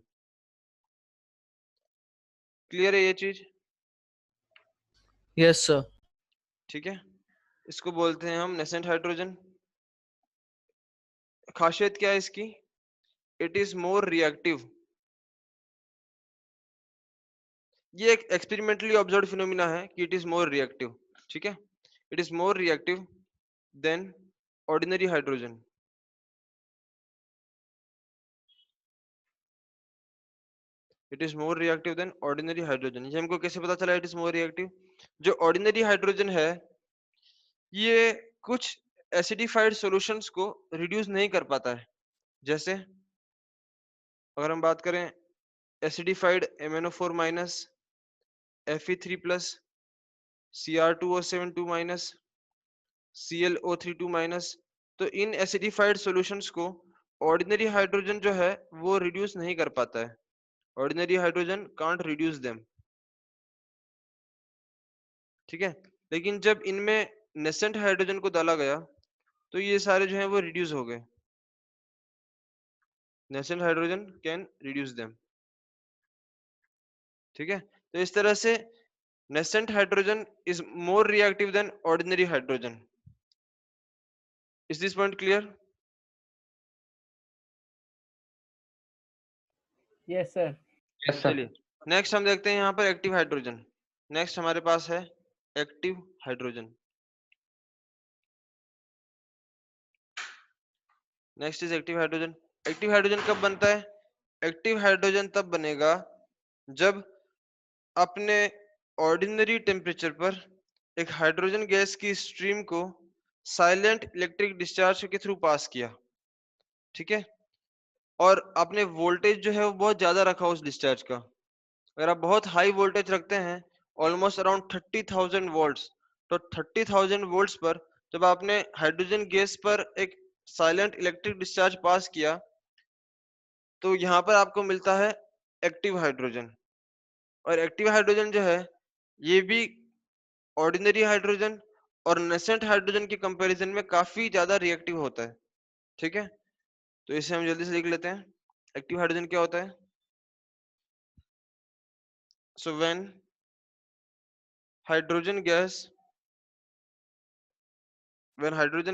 क्लियर है ये चीज? Yes, sir. ठीक है, इसको बोलते हैं हम नेसेंट हाइड्रोजन। खासियत क्या है इसकी? It is more reactive. ये एक एक्सपेरिमेंटली ऑब्जर्व फिनोमिना है कि इट इज मोर रिएक्टिव। ठीक है, it is more reactive than ordinary hydrogen. It is more reactive than ordinary hydrogen. ये हमको कैसे पता चला इट इज मोर रिएक्टिव? जो ऑर्डिनरी हाइड्रोजन है ये कुछ एसिडिफाइड सॉल्यूशंस को रिड्यूस नहीं कर पाता है। जैसे अगर हम बात करें acidified MnO4 minus, Fe3 plus, Cr2O7 2 minus, ClO3 2 minus, तो इन एसिडिफाइड सॉल्यूशंस को ऑर्डिनरी हाइड्रोजन जो है वो रिड्यूस नहीं कर पाता है। Ordinary hydrogen can't reduce them. ठीक है, लेकिन जब इनमें नेसेंट हाइड्रोजन को डाला गया तो ये सारे जो हैं वो रिड्यूस हो गए। Nascent hydrogen can reduce them. ठीक है, तो इस तरह से nascent hydrogen is more reactive than ordinary hydrogen. Is this point clear? Yes sir. चलिए नेक्स्ट हम देखते हैं यहाँ पर एक्टिव हाइड्रोजन। नेक्स्ट हमारे पास है active hydrogen. Next is active hydrogen. Active hydrogen कब बनता है? एक्टिव हाइड्रोजन तब बनेगा जब अपने ऑर्डिनरी टेम्परेचर पर एक हाइड्रोजन गैस की स्ट्रीम को साइलेंट इलेक्ट्रिक डिस्चार्ज के थ्रू पास किया। ठीक है, और आपने वोल्टेज जो है वो बहुत ज्यादा रखा उस डिस्चार्ज का। अगर आप बहुत हाई वोल्टेज रखते हैं ऑलमोस्ट अराउंड 30,000 वोल्ट्स, तो 30,000 वोल्ट्स पर जब आपने हाइड्रोजन गैस पर एक साइलेंट इलेक्ट्रिक डिस्चार्ज पास किया तो यहाँ पर आपको मिलता है एक्टिव हाइड्रोजन। और एक्टिव हाइड्रोजन जो है ये भी ऑर्डिनरी हाइड्रोजन और नेसेंट हाइड्रोजन के कंपैरिजन में काफी ज्यादा रिएक्टिव होता है। ठीक है, तो इसे हम जल्दी से लिख लेते हैं। एक्टिव हाइड्रोजन क्या होता है? So when hydrogen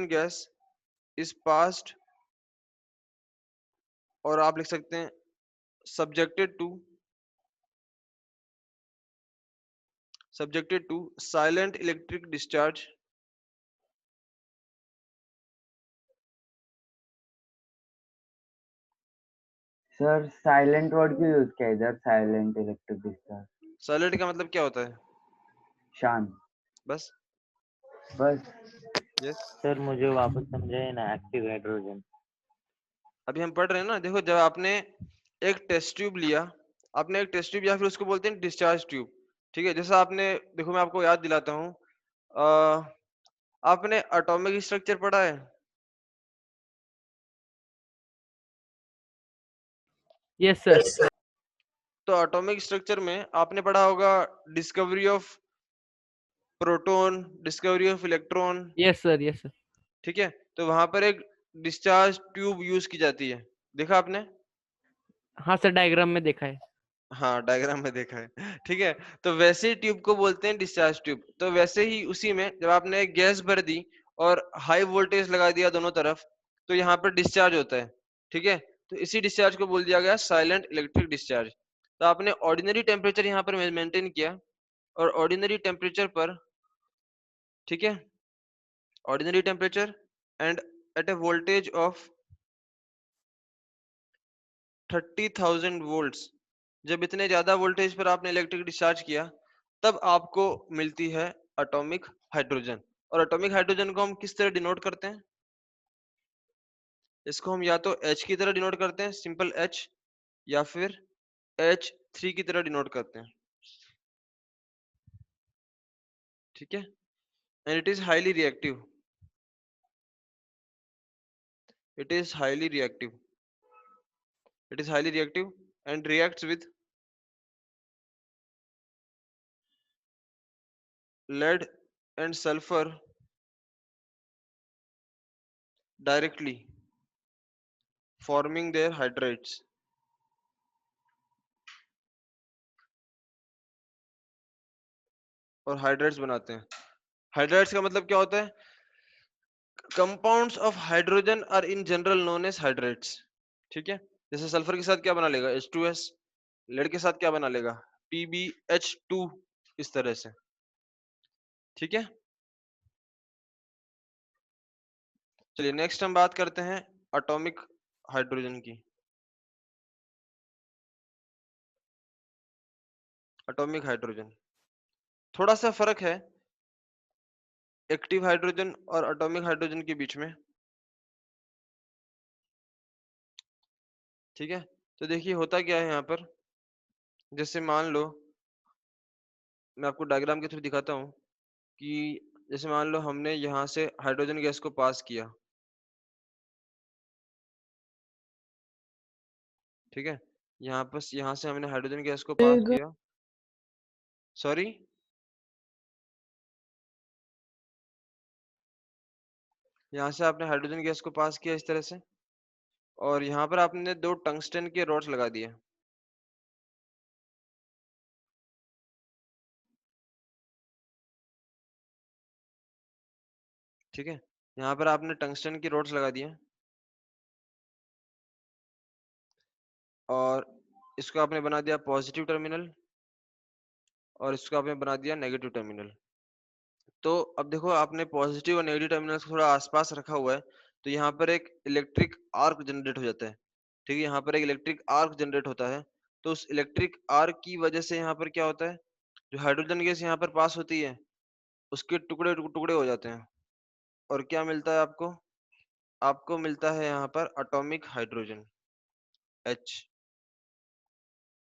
gas is passed, और आप लिख सकते हैं subjected to silent electric discharge, sir silent word क्यों यूज किया इधर? Silent electric discharge. साइलेंट का मतलब क्या होता है? शांत। बस। बस। यस, सर मुझे वापस समझाइए ना एक्टिव हाइड्रोजन। अभी हम पढ़ रहे हैं ना। देखो, जब आपने एक टेस्ट ट्यूब लिया, आपने एक टेस्ट ट्यूब या फिर उसको बोलते हैं डिस्चार्ज ट्यूब। ठीक है, जैसा आपने, देखो मैं आपको याद दिलाता हूँ, आपने एटॉमिक स्ट्रक्चर पढ़ा है? Yes sir. तो एटॉमिक स्ट्रक्चर में आपने पढ़ा होगा discovery of proton, discovery of electron. Yes sir. Yes sir. ठीक है, तो वहां पर एक डिस्चार्ज ट्यूब यूज की जाती है, देखा आपने? हाँ सर, डायग्राम में देखा है। हाँ, डायग्राम में देखा है। ठीक है, तो वैसे ही ट्यूब को बोलते हैं डिस्चार्ज ट्यूब। तो वैसे ही उसी में जब आपने एक गैस भर दी और हाई वोल्टेज लगा दिया दोनों तरफ तो यहाँ पर डिस्चार्ज होता है। ठीक है, तो इसी डिस्चार्ज को बोल दिया गया साइलेंट इलेक्ट्रिक डिस्चार्ज। तो आपने ऑर्डिनरी टेम्परेचर यहाँ पर मेंटेन किया और ऑर्डिनरी टेम्परेचर पर, ठीक है, ordinary temperature and at a voltage of 30,000 volts, जब इतने ज्यादा वोल्टेज पर आपने इलेक्ट्रिक डिस्चार्ज किया तब आपको मिलती है एटॉमिक हाइड्रोजन। और एटॉमिक हाइड्रोजन को हम किस तरह डिनोट करते हैं? इसको हम या तो H की तरह डिनोट करते हैं, सिंपल H, या फिर H3 की तरह डिनोट करते हैं। ठीक है, and it is highly reactive. It is highly reactive. It is highly reactive and reacts with lead and sulfur directly, forming their hydrides. और हाइड्राइड्स बनाते हैं। हाइड्राइड्स का मतलब क्या होता है? Compounds of hydrogen are in general known as hydrides. ठीक है, जैसे सल्फर के साथ क्या बना लेगा? H2S। लेड के साथ क्या बना लेगा? PbH2। इस तरह से। ठीक है, चलिए नेक्स्ट हम बात करते हैं एटॉमिक हाइड्रोजन की। एटॉमिक हाइड्रोजन थोड़ा सा फर्क है एक्टिव हाइड्रोजन और एटॉमिक हाइड्रोजन के बीच में। ठीक है, तो देखिए होता क्या है यहाँ पर। जैसे मान लो, मैं आपको डायग्राम के थ्रू दिखाता हूँ कि जैसे मान लो हमने यहाँ से हाइड्रोजन गैस को पास किया। ठीक है, यहाँ से हमने हाइड्रोजन गैस को पास किया। सॉरी, यहाँ से आपने हाइड्रोजन गैस को पास किया इस तरह से, और यहाँ पर आपने 2 टंगस्टन के रॉड्स लगा दिए। ठीक है, यहाँ पर आपने टंगस्टन की रॉड्स लगा दिए और इसको आपने बना दिया पॉजिटिव टर्मिनल और इसको आपने बना दिया नेगेटिव टर्मिनल। तो अब देखो, आपने पॉजिटिव और नेगेटिव टर्मिनल्स को थोड़ा आसपास रखा हुआ है, तो यहाँ पर एक इलेक्ट्रिक आर्क जनरेट हो जाता है। ठीक है, यहाँ पर एक इलेक्ट्रिक आर्क जनरेट होता है। तो उस इलेक्ट्रिक आर्क की वजह से यहाँ पर क्या होता है, जो हाइड्रोजन गैस यहाँ पर पास होती है उसके टुकड़े टुकड़े हो जाते हैं, और क्या मिलता है आपको? आपको मिलता है यहाँ पर एटॉमिक हाइड्रोजन H।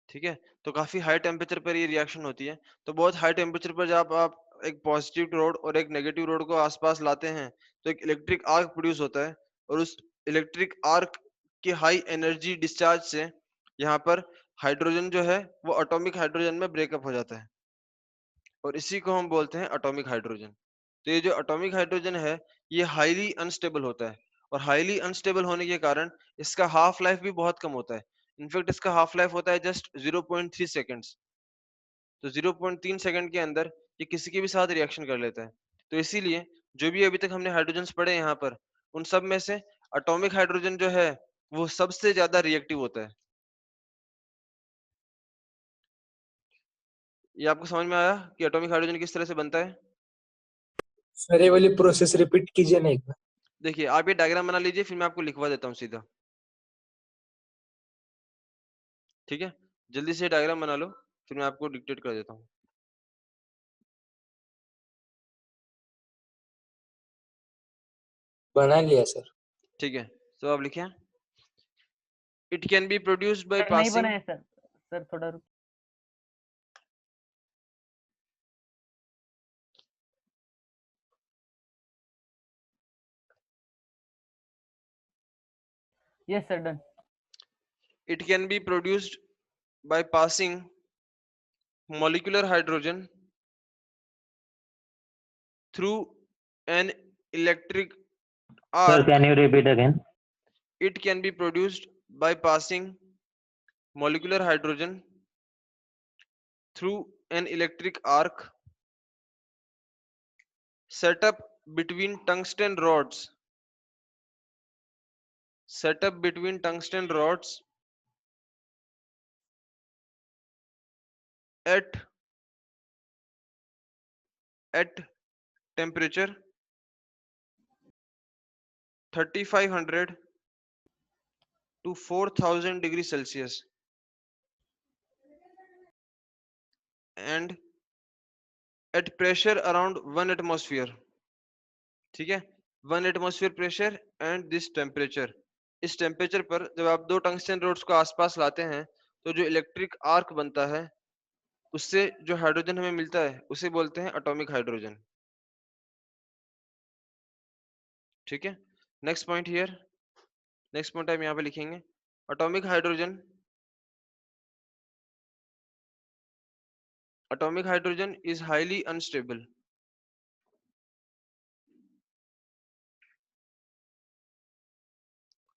ठीक है, तो काफी हाई टेम्परेचर पर ये रिएक्शन होती है। तो बहुत हाई टेम्परेचर पर जब आप एक पॉजिटिव रोड और एक नेगेटिव रोड को आसपास लाते हैं तो एक इलेक्ट्रिक आर्क प्रोड्यूस होता है, और उस इलेक्ट्रिक आर्क के हाई एनर्जी डिस्चार्ज से यहाँ पर हाइड्रोजन जो है वो एटॉमिक हाइड्रोजन में ब्रेकअप हो जाता है, और इसी को हम बोलते हैं एटॉमिक हाइड्रोजन। तो ये जो एटॉमिक हाइड्रोजन है ये हाईली अनस्टेबल होता है, और हाईली अनस्टेबल होने के कारण इसका हाफ लाइफ भी बहुत कम होता है। इनफैक्ट इसका हाफ लाइफ होता है जस्ट 0.3 सेकेंड्स। तो 0.3 सेकंड के अंदर ये किसी के भी साथ रिएक्शन कर लेता है। तो इसीलिए जो भी अभी तक हमने हाइड्रोजन्स पढ़े यहाँ पर, उन सब में से एटॉमिक हाइड्रोजन जो है वो सबसे ज्यादा रिएक्टिव होता है। ये आपको समझ में आया कि एटॉमिक हाइड्रोजन किस तरह से बनता है? सर ये वाली प्रोसेस रिपीट कीजिए ना एक बार। देखिए, आप ये डायग्राम बना लीजिए, फिर मैं आपको लिखवा देता हूँ सीधा। ठीक है, जल्दी से डायग्राम बना लो, फिर मैं आपको डिक्टेट कर देता हूँ। बना लिया सर। ठीक है, तो आप लिखें, it can be produced by sir नहीं पासिंग। बनाए सर। सर थोड़ा रुक। Yes sir, done. It can be produced by passing molecular hydrogen through an electric Sir, arc. can you repeat again? It can be produced by passing molecular hydrogen through an electric arc set up between tungsten rods. Set up between tungsten rods at temperature 3500 to 4000 degrees Celsius and at pressure around 1 atmosphere. ठीक है, 1 atmosphere pressure and this temperature. इस temperature पर जब आप दो tungsten roads को आसपास लाते हैं तो जो इलेक्ट्रिक आर्क बनता है उससे जो हाइड्रोजन हमें मिलता है उसे बोलते हैं एटॉमिक हाइड्रोजन। ठीक है, next point here, next point हम यहाँ पे लिखेंगे, atomic hydrogen, atomic hydrogen is highly unstable.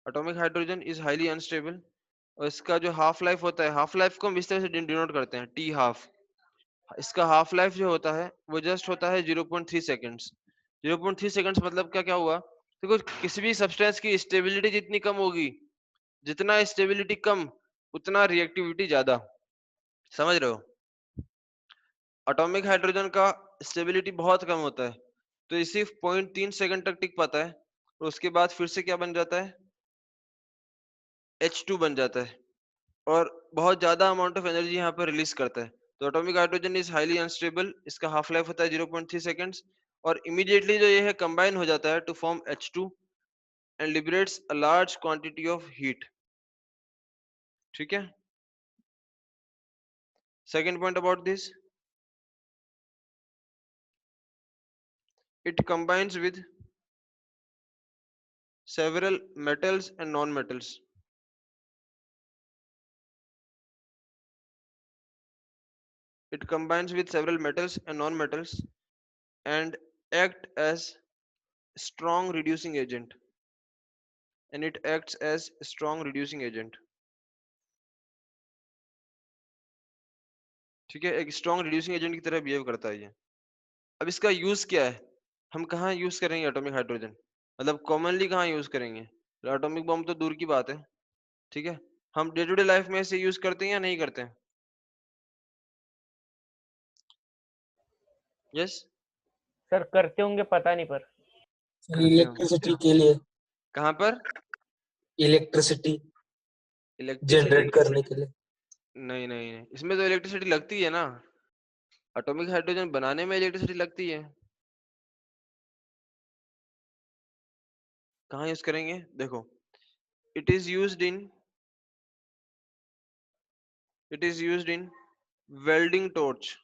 Atomic hydrogen is highly unstable और इसका जो हाफ लाइफ होता है, हाफ लाइफ को हम इस तरह से डिनोट करते हैं टी हाफ। इसका हाफ लाइफ जो होता है वो जस्ट होता है 0.3 सेकेंड्स। 0.3 सेकेंड्स मतलब क्या क्या हुआ, देखो किसी भी सब्सटेंस की स्टेबिलिटी जितनी कम होगी, जितना स्टेबिलिटी कम उतना रिएक्टिविटी ज्यादा, समझ रहे हो। एटॉमिक हाइड्रोजन का स्टेबिलिटी बहुत कम होता है तो ये सिर्फ 0.3 सेकंड तक टिक पाता है और उसके बाद फिर से क्या बन जाता है, H2 बन जाता है और बहुत ज्यादा अमाउंट ऑफ एनर्जी यहाँ पर रिलीज करता है। तो atomic hydrogen is highly unstable, इसका हाफ लाइफ होता है 0.3 सेकंड्स और इमीडिएटली जो ये है कंबाइन हो जाता है to form H2 and liberates a large quantity of heat. ठीक है, second point about this, it combines with several metals and non-metals. It combines with several metals and non-metals and act as strong reducing agent. And it acts as strong reducing agent. ठीक है, एक strong reducing agent की तरह behave करता है ये। अब इसका यूज क्या है, हम कहाँ यूज करेंगे एटॉमिक हाइड्रोजन, मतलब कॉमनली कहाँ यूज करेंगे, एटॉमिक बम तो दूर की बात है। ठीक है, हम डे टू डे लाइफ में इसे यूज करते हैं या नहीं करते हैं? यस सर करते होंगे, पता नहीं पर। करते हो इलेक्ट्रिसिटी के लिए, कहाँ पर, इलेक्ट्रिसिटी इलेक्ट्रिसिटी, जनरेट करने के लिए। नहीं नहीं नहीं, इसमें तो इलेक्ट्रिसिटी लगती है ना, एटॉमिक हाइड्रोजन बनाने में इलेक्ट्रिसिटी लगती है। कहाँ यूज करेंगे, देखो, it is used in welding torch,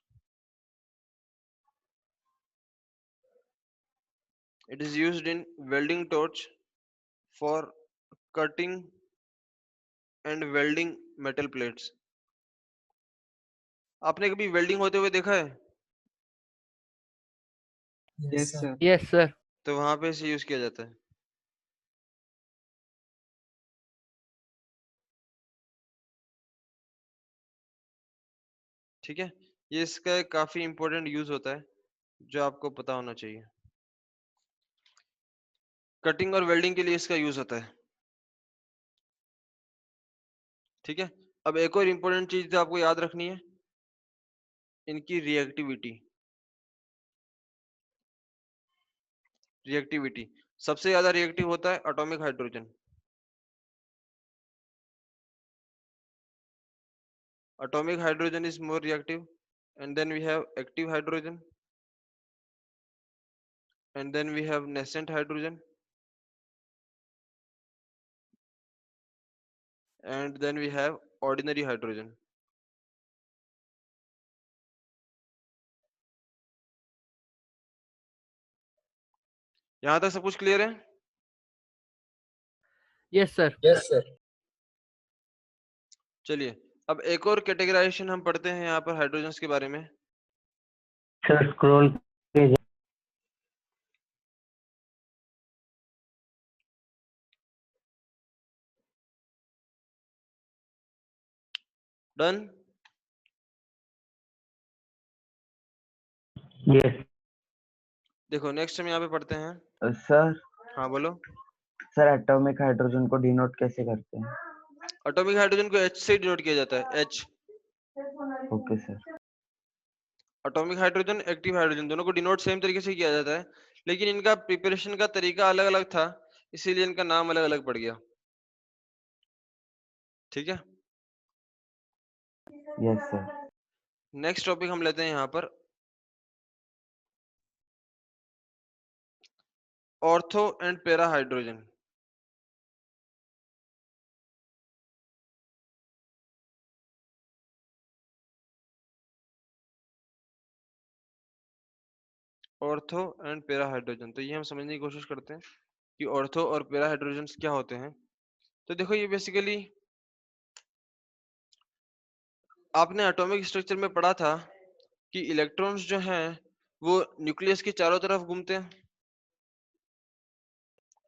it is used in welding torch for cutting and welding metal plates. आपने कभी वेल्डिंग होते हुए देखा है? Yes, sir. Yes sir. तो वहां पे इसे यूज किया जाता है। ठीक है, ये इसका एक काफी इंपॉर्टेंट यूज होता है जो आपको पता होना चाहिए। कटिंग और वेल्डिंग के लिए इसका यूज होता है। ठीक है, अब एक और इंपॉर्टेंट चीज जो आपको याद रखनी है, इनकी रिएक्टिविटी। रिएक्टिविटी सबसे ज्यादा रिएक्टिव होता है atomic hydrogen. Atomic hydrogen is more reactive, and then we have active hydrogen, and then we have nascent hydrogen, and then we have ordinary hydrogen. यहाँ तक सब कुछ क्लियर है? Yes sir. Yes sir. चलिए, अब एक और कैटेगराइजेशन हम पढ़ते हैं यहाँ पर हाइड्रोजन्स के बारे में। सर स्क्रॉल पे डन? यस देखो नेक्स्ट हम यहाँ पे पढ़ते हैं। सर हाँ बोलो। सर एटॉमिक हाइड्रोजन को डिनोट कैसे करते हैं? एटॉमिक हाइड्रोजन को H से डिनोट किया जाता है, H। Okay sir. Atomic hydrogen, active hydrogen दोनों को डिनोट सेम तरीके से किया जाता है, लेकिन इनका प्रिपरेशन का तरीका अलग अलग था, इसीलिए इनका नाम अलग अलग पड़ गया। ठीक है, यस सर। नेक्स्ट टॉपिक हम लेते हैं यहाँ पर ortho and para hydrogen. Ortho and para hydrogen, तो ये हम समझने की कोशिश करते हैं कि ऑर्थो और पैरा हाइड्रोजन क्या होते हैं। तो देखो ये बेसिकली आपने एटॉमिक स्ट्रक्चर में पढ़ा था कि इलेक्ट्रॉन्स जो हैं वो न्यूक्लियस के चारों तरफ घूमते हैं,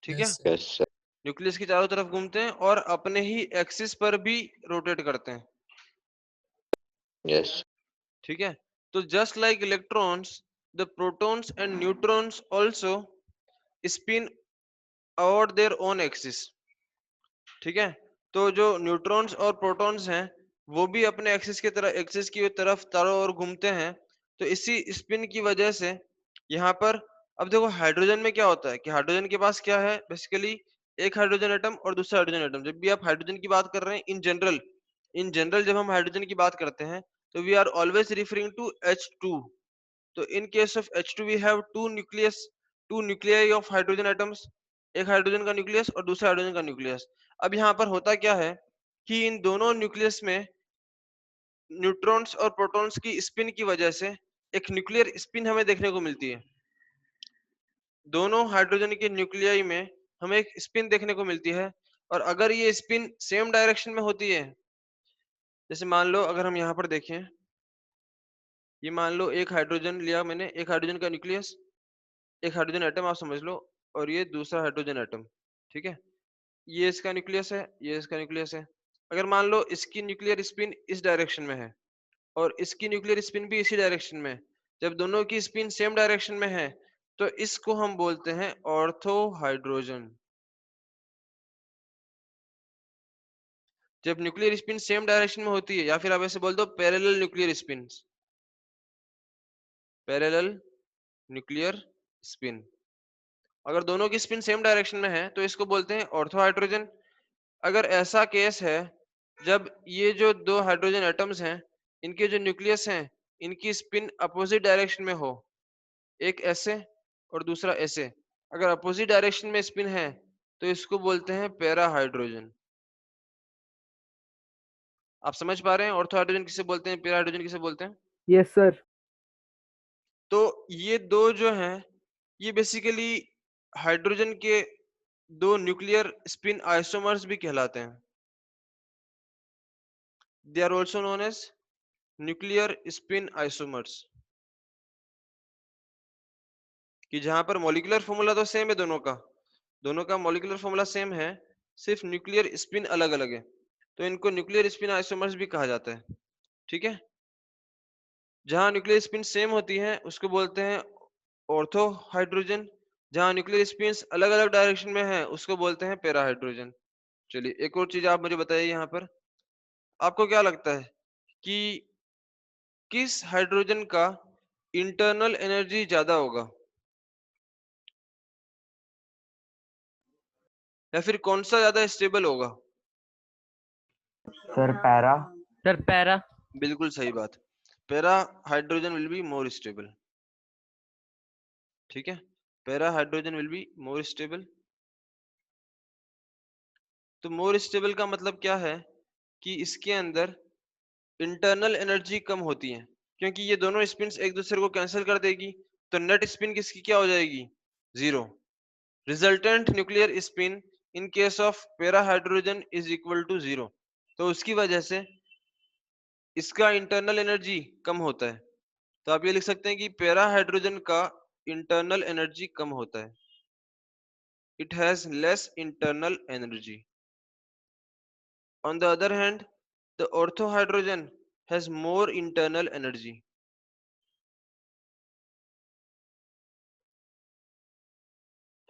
ठीक है। Yes, sir. Yes, sir. Nucleus के चारों तरफ घूमते हैं और अपने ही एक्सिस पर भी रोटेट करते हैं, Yes. ठीक है। तो just like electrons, the protons and neutrons also spin about their own axis, ठीक है। तो जो न्यूट्रॉन्स और प्रोटॉन्स हैं वो भी अपने एक्सिस की तरफ चारों ओर घूमते हैं। तो इसी स्पिन की वजह से यहाँ पर अब देखो हाइड्रोजन में क्या होता है कि हाइड्रोजन के पास क्या है, बेसिकली एक हाइड्रोजन एटम और दूसरा हाइड्रोजन एटम। जब भी आप हाइड्रोजन की बात कर रहे हैं इन जनरल जब हम हाइड्रोजन की बात करते हैं तो we are always referring to H2। तो in case of H2 we have two nuclei of hydrogen atoms, एक हाइड्रोजन का न्यूक्लियस और दूसरा हाइड्रोजन का न्यूक्लियस। अब यहाँ पर होता क्या है कि इन दोनों न्यूक्लियस में न्यूट्रॉन्स और प्रोटॉन्स की स्पिन की वजह से एक न्यूक्लियर स्पिन हमें देखने को मिलती है। दोनों हाइड्रोजन के न्यूक्लियाई में हमें एक स्पिन देखने को मिलती है, और अगर ये स्पिन सेम डायरेक्शन में होती है, जैसे मान लो अगर हम यहाँ पर देखें, ये मान लो एक हाइड्रोजन लिया मैंने, एक हाइड्रोजन का न्यूक्लियस, एक हाइड्रोजन एटम आप समझ लो, और ये दूसरा हाइड्रोजन एटम, ठीक है। ये इसका न्यूक्लियस है, ये इसका न्यूक्लियस है। अगर मान लो इसकी न्यूक्लियर स्पिन इस डायरेक्शन में है और इसकी न्यूक्लियर स्पिन भी इसी डायरेक्शन में है, जब दोनों की स्पिन सेम डायरेक्शन में है तो इसको हम बोलते हैं ऑर्थो हाइड्रोजन। जब न्यूक्लियर स्पिन सेम डायरेक्शन में होती है, या फिर आप ऐसे बोल दो parallel nuclear spin, parallel nuclear spin, अगर दोनों की स्पिन सेम डायरेक्शन में है तो इसको बोलते हैं ऑर्थो हाइड्रोजन। अगर ऐसा केस है जब ये जो दो हाइड्रोजन एटम्स हैं इनके जो न्यूक्लियस हैं इनकी स्पिन अपोजिट डायरेक्शन में हो, एक ऐसे और दूसरा ऐसे, अगर अपोजिट डायरेक्शन में स्पिन है तो इसको बोलते हैं पैरा हाइड्रोजन। आप समझ पा रहे हैं ऑर्थो हाइड्रोजन किसे बोलते हैं, पैरा हाइड्रोजन किसे बोलते हैं। Yes sir. तो ये दो जो हैं ये बेसिकली हाइड्रोजन के दो न्यूक्लियर स्पिन आइसोमर्स भी कहलाते हैं। They are also known as nuclear spin isomers, कि जहां पर मॉलिक्यूलर फॉर्मूला तो सेम है दोनों का मॉलिक्यूलर फॉर्मूला सेम है, सिर्फ न्यूक्लियर स्पिन अलग अलग है, तो इनको न्यूक्लियर स्पिन आइसोमर्स भी कहा जाता है, ठीक है। जहां न्यूक्लियर स्पिन सेम होती है उसको बोलते हैं ऑर्थो हाइड्रोजन, जहां न्यूक्लियर स्पिन अलग अलग डायरेक्शन में है उसको बोलते हैं पैरा हाइड्रोजन। चलिए एक और चीज आप मुझे बताइए, यहाँ पर आपको क्या लगता है कि किस हाइड्रोजन का इंटरनल एनर्जी ज्यादा होगा, या फिर कौन सा ज्यादा स्टेबल होगा। Sir para. Sir para. बिल्कुल सही बात, para hydrogen will be more stable, ठीक है। Para hydrogen will be more stable. तो मोर स्टेबल का मतलब क्या है कि इसके अंदर इंटरनल एनर्जी कम होती है, क्योंकि ये दोनों स्पिन्स एक दूसरे को कैंसिल कर देगी, तो नेट स्पिन किसकी क्या हो जाएगी, zero. Resultant nuclear spin in case of para hydrogen is equal to zero. तो उसकी वजह से इसका इंटरनल एनर्जी कम होता है, तो आप ये लिख सकते हैं कि पैरा हाइड्रोजन का इंटरनल एनर्जी कम होता है, it has less internal energy. On the other hand, the ortho hydrogen has more internal energy.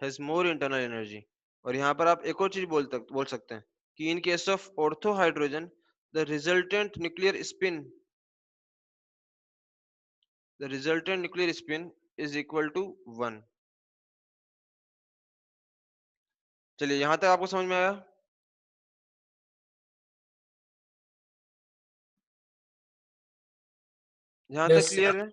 Has more internal energy. और यहाँ पर आप एक और चीज बोल सकते हैं कि in case of ortho hydrogen, the resultant nuclear spin is equal to 1. चलिए यहाँ तक आपको समझ में आया। यहाँ Yes, तक क्लियर है।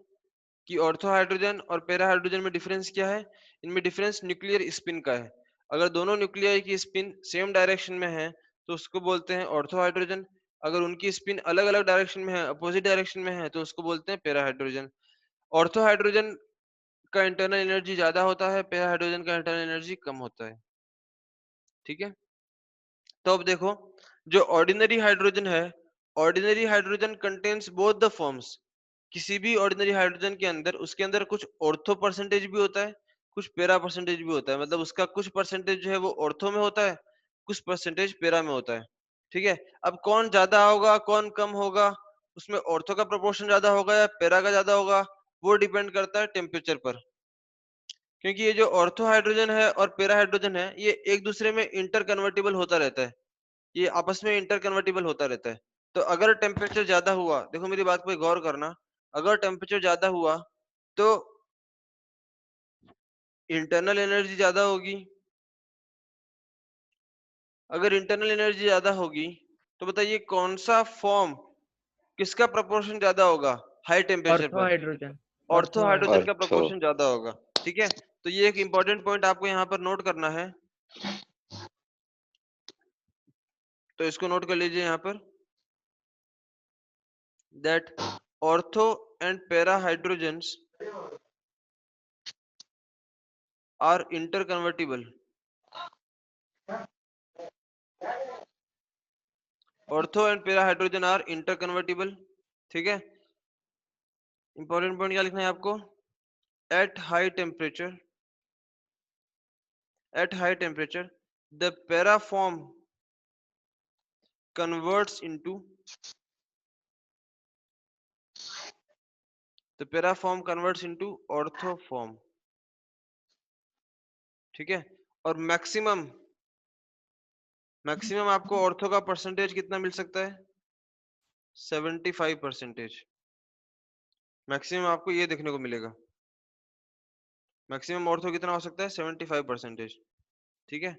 कि ऑर्थो हाइड्रोजन और पैरा हाइड्रोजन में डिफरेंस क्या है। इनमें डिफरेंस न्यूक्लियर स्पिन का है। अगर दोनों न्यूक्लियाई की स्पिन सेम डायरेक्शन में है तो उसको बोलते हैं ऑर्थो हाइड्रोजन। अगर उनकी स्पिन अलग अलग डायरेक्शन में है, अपोजिट डायरेक्शन में है, तो उसको बोलते हैं पैरा हाइड्रोजन। ऑर्थो हाइड्रोजन का इंटरनल एनर्जी ज्यादा होता है, पैरा हाइड्रोजन का इंटरनल एनर्जी कम होता है। ठीक है, तो अब देखो जो ऑर्डिनरी हाइड्रोजन है, ordinary hydrogen contains both the forms. किसी भी ऑर्डिनरी हाइड्रोजन के अंदर, उसके अंदर कुछ ऑर्थो परसेंटेज भी होता है, कुछ पैरा परसेंटेज भी होता है। मतलब उसका कुछ परसेंटेज जो है वो ऑर्थो में होता है, कुछ परसेंटेज पैरा में होता है। ठीक है, अब कौन ज्यादा होगा कौन कम होगा, उसमें ऑर्थो का प्रोपोर्शन ज्यादा होगा या पैरा का ज्यादा होगा, वो डिपेंड करता है टेम्परेचर पर। क्योंकि ये जो ऑर्थो हाइड्रोजन है और पैरा हाइड्रोजन है, ये एक दूसरे में इंटर कन्वर्टिबल होता रहता है, ये आपस में इंटर कन्वर्टिबल होता रहता है। तो अगर टेम्परेचर ज्यादा हुआ, देखो मेरी बात पे गौर करना, अगर टेम्परेचर ज्यादा हुआ तो इंटरनल एनर्जी ज्यादा होगी। अगर इंटरनल एनर्जी ज्यादा होगी तो बताइए कौन सा फॉर्म, किसका प्रोपोर्शन ज्यादा होगा हाई टेम्परेचर ऑर्थो पर? हाइड्रोजन। ऑर्थो हाइड्रोजन का ऑर्थो प्रोपोर्शन ज्यादा होगा। ठीक है, तो ये एक इंपॉर्टेंट पॉइंट आपको यहाँ पर नोट करना है, तो इसको नोट कर लीजिए यहाँ पर, that ortho and para hydrogens are interconvertible. Ortho and para hydrogen are interconvertible. ठीक है, इंपॉर्टेंट पॉइंट क्या लिखना है आपको, at high temperature, at high temperature the para form converts into, the para form converts into ortho form. ठीक है, और maximum maximum आपको ऑर्थो का परसेंटेज कितना मिल सकता है, 75%। मैक्सिमम आपको ये देखने को मिलेगा, मैक्सिमम ऑर्थो कितना हो सकता है, 75%। ठीक है,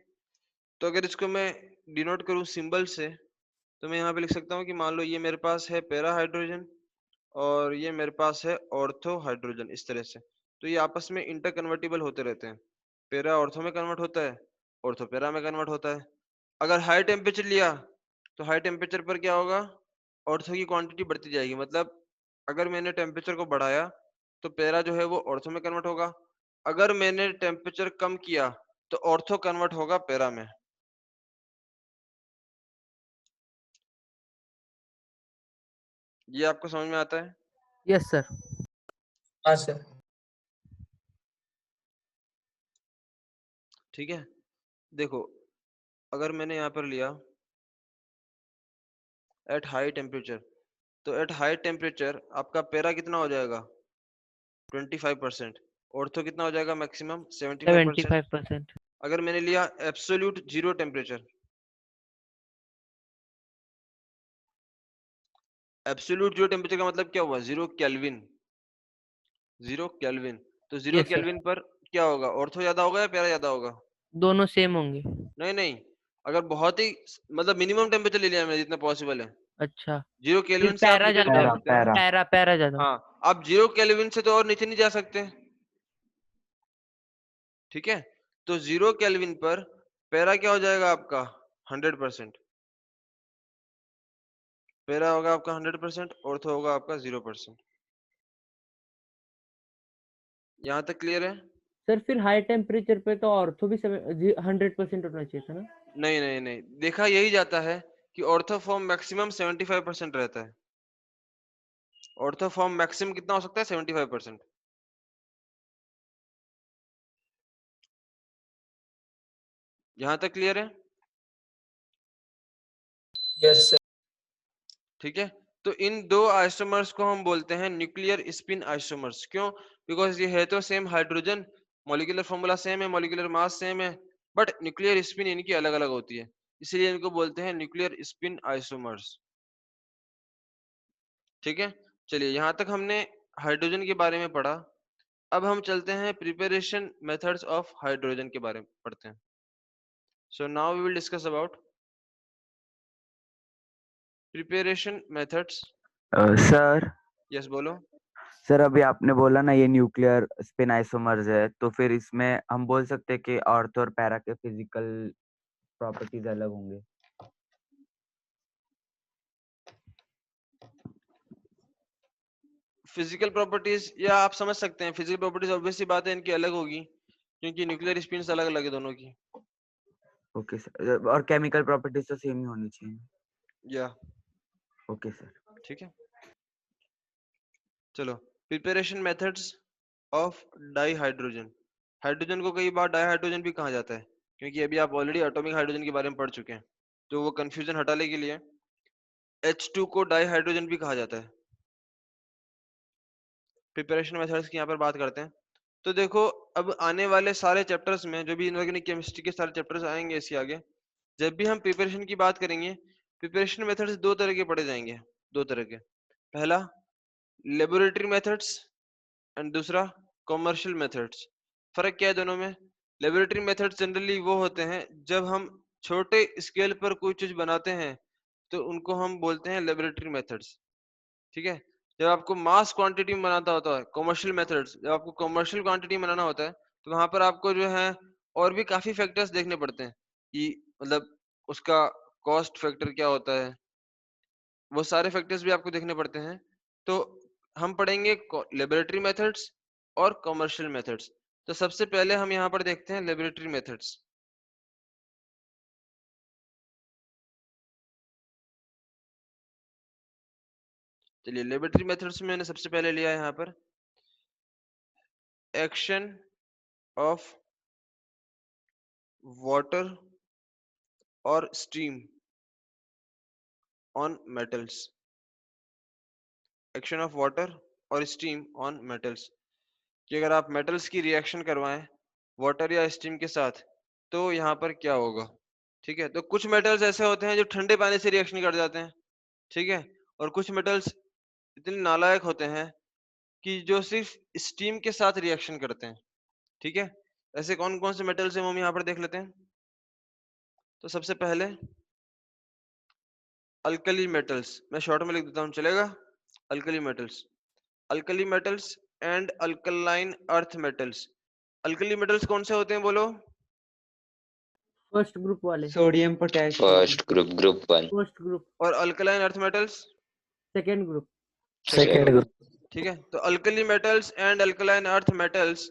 तो अगर इसको मैं डिनोट करूं सिंबल से, तो मैं यहाँ पे लिख सकता हूँ कि मान लो ये मेरे पास है पैरा हाइड्रोजन और ये मेरे पास है ऑर्थो हाइड्रोजन, इस तरह से। तो ये आपस में इंटर कन्वर्टिबल होते रहते हैं, पैरा ऑर्थो में कन्वर्ट होता है, ऑर्थो पैरा में कन्वर्ट होता है। अगर हाई टेम्परेचर लिया तो हाई टेम्परेचर पर क्या होगा, ऑर्थो की क्वांटिटी बढ़ती जाएगी। मतलब अगर मैंने टेम्परेचर को बढ़ाया तो पैरा जो है वो ऑर्थो में कन्वर्ट होगा, अगर मैंने टेम्परेचर कम किया तो ऑर्थो कन्वर्ट होगा पैरा में। ये आपको समझ में आता है? Yes sir. हाँ सर। ठीक है, देखो अगर मैंने यहाँ पर लिया एट हाई टेम्परेचर, तो एट हाई टेम्परेचर आपका पैरा कितना हो जाएगा, 25%। ऑर्थो कितना हो जाएगा मैक्सिमम, 75%। 75%। अगर मैंने लिया absolute zero temperature, absolute zero temperature का मतलब क्या हुआ, 0 केल्विन, 0 केल्विन। तो 0 यस सर, केल्विन पर क्या होगा, ऑर्थो ज्यादा होगा या पैरा ज्यादा होगा? दोनों सेम होंगे। नहीं नहीं, अगर बहुत ही मतलब मिनिमम टेम्परेचर ले लिया मैंने जितना पॉसिबल है, अच्छा, 0 फिर केल्विन से आप पैरा नीचे नहीं ज्यादा जा पैरा होगा। सकते हैं। पैरा पैरा ज्यादा। हाँ, आप 0 केल्विन से तो और नीचे नहीं जा सकते। ठीक है, तो 0 केल्विन पर पैरा क्या हो जाएगा आपका, 100%। पैरा होगा आपका 100%, ऑर्थो होगा आपका 0%। यहाँ तक क्लियर है? सर फिर हाई टेम्परेचर पे तो ऑर्थो भी 100% होना चाहिए था ना? नहीं नहीं नहीं, देखा यही जाता है कि ऑर्थो फॉर्म मैक्सिमम 75% रहता है। ऑर्थो फॉर्म मैक्सिमम कितना हो सकता है, 75%। यहाँ तक क्लियर है? Yes sir. ठीक है, तो इन दो आइसोमर्स को हम बोलते हैं न्यूक्लियर स्पिन आइसोमर्स। क्यों? बिकॉज ये है तो same hydrogen, molecular formula same है, मॉलिक्यूलर मास सेम है, बट न्यूक्लियर स्पिन इनकी अलग अलग होती है, इसलिए इनको बोलते हैं न्यूक्लियर स्पिन आइसोमर्स। ठीक है, चलिए यहाँ तक हमने हाइड्रोजन के बारे में पढ़ा। अब हम चलते हैं प्रिपरेशन मेथड्स ऑफ हाइड्रोजन के बारे में पढ़ते हैं। So now we will discuss about preparation methods. Sir yes बोलो। सर अभी आपने बोला ना ये न्यूक्लियर स्पिन आइसोमर्स है, तो फिर इसमें हम बोल सकते हैं कि ऑर्थो और पैरा के फिजिकल प्रॉपर्टीज अलग होंगे। फिजिकल प्रॉपर्टीज, या आप समझ सकते हैं फिजिकल प्रॉपर्टीज ऑब्वियसली बात है इनकी अलग होगी, क्योंकि न्यूक्लियर स्पिन्स अलग अलग है दोनों की। ओके सर, और केमिकल प्रॉपर्टीज तो सेम ही होनी चाहिए। या ओके सर। ठीक है, चलो preparation methods of dihydrogen. Hydrogen को कई बार डाईहाइड्रोजन भी कहा जाता है, क्योंकि अभी आप ऑलरेडी एटॉमिक हाइड्रोजन के बारे में पढ़ चुके हैं, तो वो कंफ्यूजन हटाने के लिए H2 को डाईहाइड्रोजन भी कहा जाता है। प्रिपरेशन मेथड्स की यहाँ पर बात करते हैं। तो देखो, अब आने वाले सारे चैप्टर्स में जो भी इनऑर्गेनिक केमिस्ट्री के सारे चैप्टर्स आएंगे इसके आगे, जब भी हम प्रिपरेशन की बात करेंगे, प्रिपरेशन मेथड्स दो तरह के पढ़े जाएंगे, दो तरह के। पहला लेबोरेटरी मेथड्स एंड दूसरा कॉमर्शियल मेथड्स। फर्क क्या है दोनों में? लेबोरेटरी मेथड्स जनरली वो होते हैं जब हम छोटे स्केल पर कोई चीज बनाते हैं, तो उनको हम बोलते हैं लेबोरेटरी मेथड्स। ठीक है, जब आपको मास क्वांटिटी में बनाता होता है कॉमर्शियल मेथड्स, जब आपको कॉमर्शियल क्वांटिटी में बनाना होता है, तो वहां पर आपको जो है और भी काफी फैक्टर्स देखने पड़ते हैं कि मतलब उसका कॉस्ट फैक्टर क्या होता है, वो सारे फैक्टर्स भी आपको देखने पड़ते हैं। तो हम पढ़ेंगे लेबोरेटरी मेथड्स और कॉमर्शियल मेथड्स। तो सबसे पहले हम यहाँ पर देखते हैं लेबोरेटरी मेथड्स। चलिए, लेबोरेटरी मेथड्स में मैंने सबसे पहले लिया है यहाँ पर एक्शन ऑफ वाटर और steam on metals. Action of water और स्टीम ऑन मेटल्स, कि अगर आप मेटल्स की रिएक्शन करवाएं वाटर या स्टीम के साथ, तो यहाँ पर क्या होगा। ठीक है, तो कुछ मेटल्स ऐसे होते हैं जो ठंडे पानी से रिएक्शन कर जाते हैं। ठीक है, और कुछ मेटल्स इतने नालायक होते हैं कि जो सिर्फ स्टीम के साथ रिएक्शन करते हैं। ठीक है, ऐसे कौन कौन से मेटल्स हैं वो हम यहाँ पर देख लेते हैं। तो सबसे पहले अल्कली मेटल्स, मैं शॉर्ट में लिख देता हूँ, चलेगा? Alkali metals, alkali metals and alkaline earth metals. Alkali metals कौन से होते हैं बोलो? फर्स्ट ग्रुप वाले, Sodium, potassium. First group group 1। First group, और alkaline earth metals second group. Second group. ठीक है, तो alkali metals and alkaline earth metals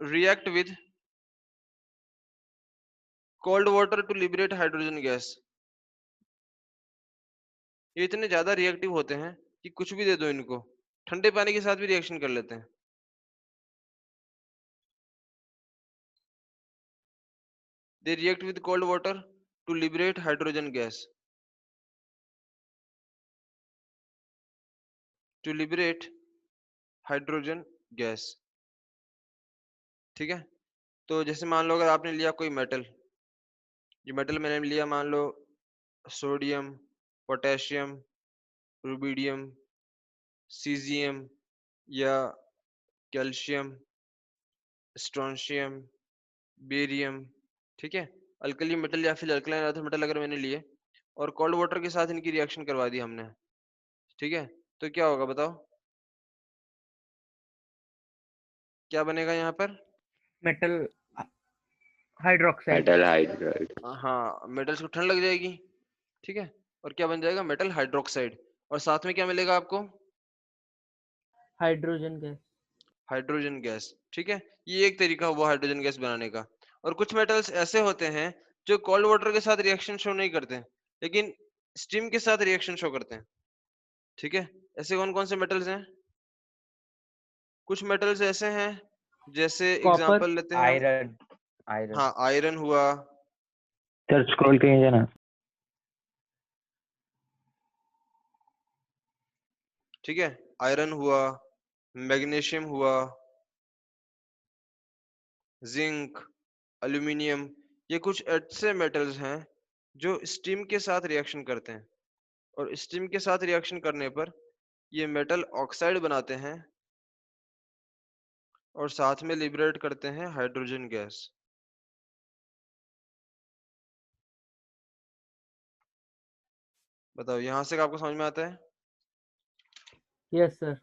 react with cold water to liberate hydrogen gas. ये इतने ज्यादा रिएक्टिव होते हैं कि कुछ भी दे दो इनको, ठंडे पानी के साथ भी रिएक्शन कर लेते हैं। They react with cold water to liberate hydrogen gas. To liberate hydrogen gas. ठीक है, तो जैसे मान लो अगर आपने लिया कोई मेटल, जो मेटल मैंने लिया मान लो सोडियम, पोटेशियम, रुबिडियम, सीजियम या कैल्शियम, स्ट्रोंशियम, बेरियम। ठीक है, अल्कली मेटल या फिर अल्कलाइन अर्थ मेटल अगर मैंने लिए और कोल्ड वाटर के साथ इनकी रिएक्शन करवा दी हमने, ठीक है, तो क्या होगा बताओ? क्या बनेगा यहाँ पर? Metal hydroxide. Metal hydride. हाँ, मेटल्स को ठंड लग जाएगी। ठीक है, और क्या बन जाएगा? Metal hydroxide. और साथ में क्या मिलेगा आपको? Hydrogen gas. Hydrogen gas. ठीक है, ये एक तरीका हुआ हाइड्रोजन गैस बनाने का। और कुछ मेटल्स ऐसे होते हैं जो कोल्ड वाटर के साथ रिएक्शन शो नहीं करते, लेकिन स्टीम के साथ रिएक्शन शो करते हैं। ठीक है, ऐसे कौन कौन से मेटल्स हैं? कुछ मेटल्स ऐसे हैं, जैसे कॉपर, एग्जांपल लेते हैं हम। Iron, iron. हाँ, आयरन हुआ, सर स्क्रॉल कीजिए ना। ठीक है, आयरन हुआ, मैग्नीशियम हुआ, जिंक, एल्यूमिनियम। ये कुछ ऐसे मेटल्स हैं जो स्टीम के साथ रिएक्शन करते हैं, और स्टीम के साथ रिएक्शन करने पर ये मेटल ऑक्साइड बनाते हैं और साथ में लिबरेट करते हैं हाइड्रोजन गैस। बताओ यहाँ से आपको समझ में आता है? Yes sir.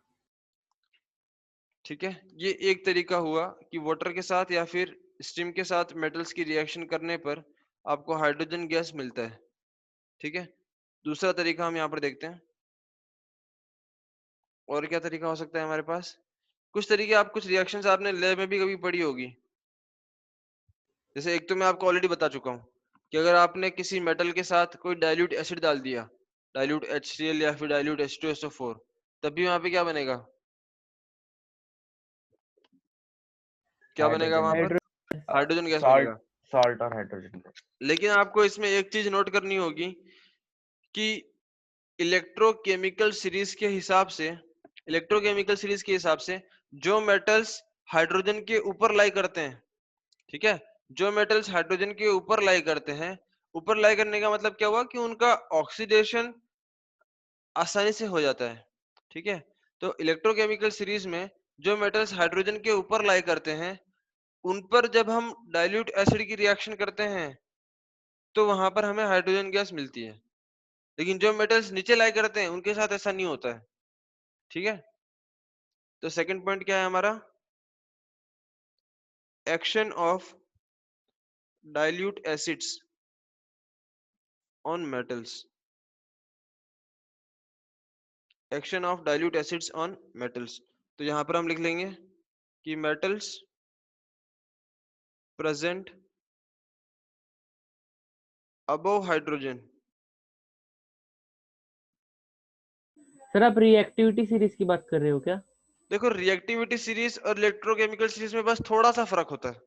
ठीक है, ये एक तरीका हुआ कि वाटर के साथ या फिर स्टीम के साथ मेटल्स की रिएक्शन करने पर आपको हाइड्रोजन गैस मिलता है। ठीक है, दूसरा तरीका हम यहाँ पर देखते हैं। और क्या तरीका हो सकता है हमारे पास? कुछ तरीके, आप कुछ रिएक्शंस आपने लैब में भी कभी पढ़ी होगी। जैसे एक तो मैं आपको ऑलरेडी बता चुका हूँ कि अगर आपने किसी मेटल के साथ कोई डाइल्यूट एसिड डाल दिया, डाइल्यूट HCl या फिर डाइल्यूट H2SO4, तब भी वहां पे क्या बनेगा? क्या बनेगा वहां पर? हाइड्रोजन गैस बनेगा। सॉल्ट और हाइड्रोजन गैस। लेकिन आपको इसमें एक चीज नोट करनी होगी कि इलेक्ट्रोकेमिकल सीरीज के हिसाब से जो मेटल्स हाइड्रोजन के ऊपर लाई करते हैं, ठीक है, जो मेटल्स हाइड्रोजन के ऊपर लाई करते हैं, ऊपर लाई करने का मतलब क्या हुआ कि उनका ऑक्सीडेशन आसानी से हो जाता है। ठीक है, तो इलेक्ट्रोकेमिकल सीरीज में जो मेटल्स हाइड्रोजन के ऊपर लाई करते हैं, उन पर जब हम डाइल्यूट एसिड की रिएक्शन करते हैं तो वहां पर हमें हाइड्रोजन गैस मिलती है। लेकिन जो मेटल्स नीचे लाई करते हैं उनके साथ ऐसा नहीं होता है। ठीक है, तो सेकंड पॉइंट क्या है हमारा? Action of dilute acids on metals. Action of dilute acids on metals. तो यहां पर हम लिख लेंगे कि metals present above hydrogen. Sir आप रिएक्टिविटी सीरीज की बात कर रहे हो क्या? देखो, रिएक्टिविटी सीरीज और इलेक्ट्रोकेमिकल सीरीज में बस थोड़ा सा फर्क होता है।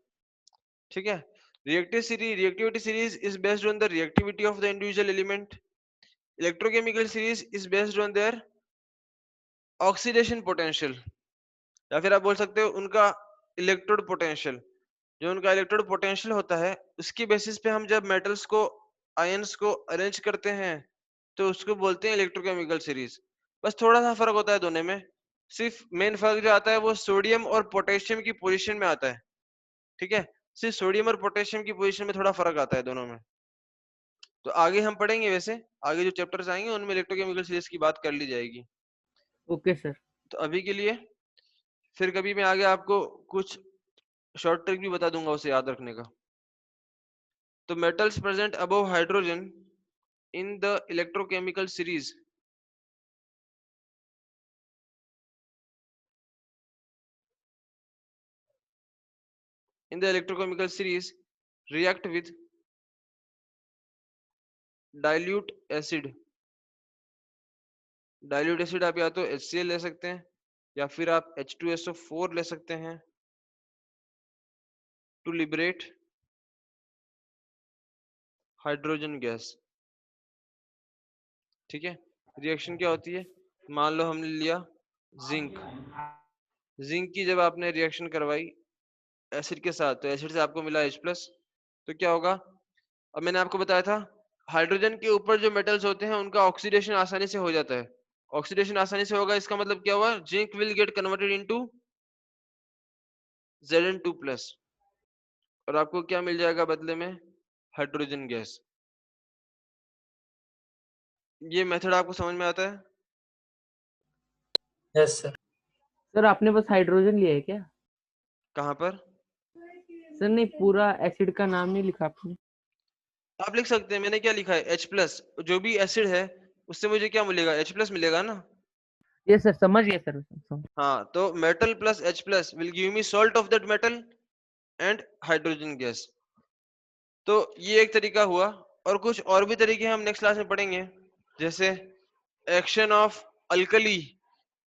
ठीक है, reactivity series is based on the reactivity of the individual element. Electrochemical series is based on their oxidation potential, या फिर आप बोल सकते हो उनका इलेक्ट्रोड पोटेंशियल। जो उनका इलेक्ट्रोड पोटेंशियल होता है उसकी बेसिस पे हम जब मेटल्स को, आयंस को अरेंज करते हैं तो उसको बोलते हैं इलेक्ट्रोकेमिकल सीरीज। बस थोड़ा सा फर्क होता है दोनों में। सिर्फ मेन फर्क जो आता है वो सोडियम और पोटेशियम की पोजीशन में आता है। ठीक है, सिर्फ सोडियम और पोटेशियम की पोजीशन में थोड़ा फर्क आता है दोनों में। तो आगे हम पढ़ेंगे, वैसे आगे जो चैप्टर्स आएंगे उनमें इलेक्ट्रोकेमिकल सीरीज की बात कर ली जाएगी। Okay sir. तो अभी के लिए फिर कभी मैं आगे आपको कुछ शॉर्ट ट्रिक भी बता दूंगा उसे याद रखने का। तो metals present above hydrogen in the electrochemical series react with dilute acid। Dilute acid आप या तो HCl ले सकते हैं या फिर आप H2SO4 ले सकते हैं टू लिबरेट हाइड्रोजन गैस। ठीक है, रिएक्शन क्या होती है? मान लो हमने लिया जिंक। जिंक की जब आपने रिएक्शन करवाई एसिड के साथ तो एसिड से आपको मिला H+। तो क्या होगा? अब मैंने आपको बताया था हाइड्रोजन के ऊपर जो मेटल्स होते हैं उनका ऑक्सीडेशन आसानी से हो जाता है। ऑक्सीडेशन आसानी से होगा, इसका मतलब क्या हुआ? Zinc will get converted into Zn2+, और आपको क्या मिल जाएगा बदले में? Hydrogen gas. ये मेथड आपको समझ में आता है? Yes sir. सर आपने बस हाइड्रोजन लिया है क्या? कहाँ पर? सर नहीं, पूरा एसिड का नाम नहीं लिखा आपने। आप लिख सकते हैं, मैंने क्या लिखा है? H+। जो भी एसिड है उससे मुझे क्या मिलेगा? H+ मिलेगा ना। ये सर समझ गया सर। हाँ, तो metal plus H+ will give me salt of that metal and hydrogen gas. तो ये एक तरीका हुआ, और कुछ और भी तरीके हम नेक्स्ट क्लास में पढ़ेंगे, जैसे action of alkali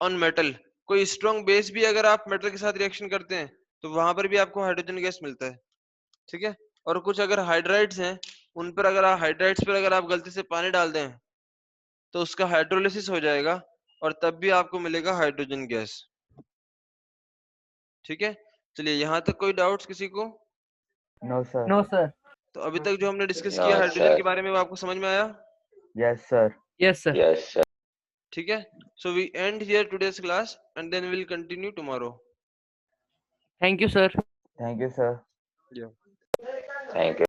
on metal. कोई स्ट्रॉन्ग बेस भी अगर आप मेटल के साथ रिएक्शन करते हैं तो वहां पर भी आपको हाइड्रोजन गैस मिलता है। ठीक है, और कुछ अगर हाइड्राइड्स हैं उन पर अगर आप हाइड्राइड्स पर अगर आप गलती से पानी डाल दें तो उसका हाइड्रोलिसिस हो जाएगा और तब भी आपको मिलेगा हाइड्रोजन गैस। ठीक है, चलिए यहाँ तक कोई डाउट्स किसी को? No sir. No sir. तो अभी तक जो हमने डिस्कस No, किया हाइड्रोजन sir. के बारे में वो आपको समझ में आया? Yes sir. Yes sir. Yes, sir. ठीक है, so we end here today's class and then we will continue tomorrow. Thank you sir. Thank you sir. Thank you.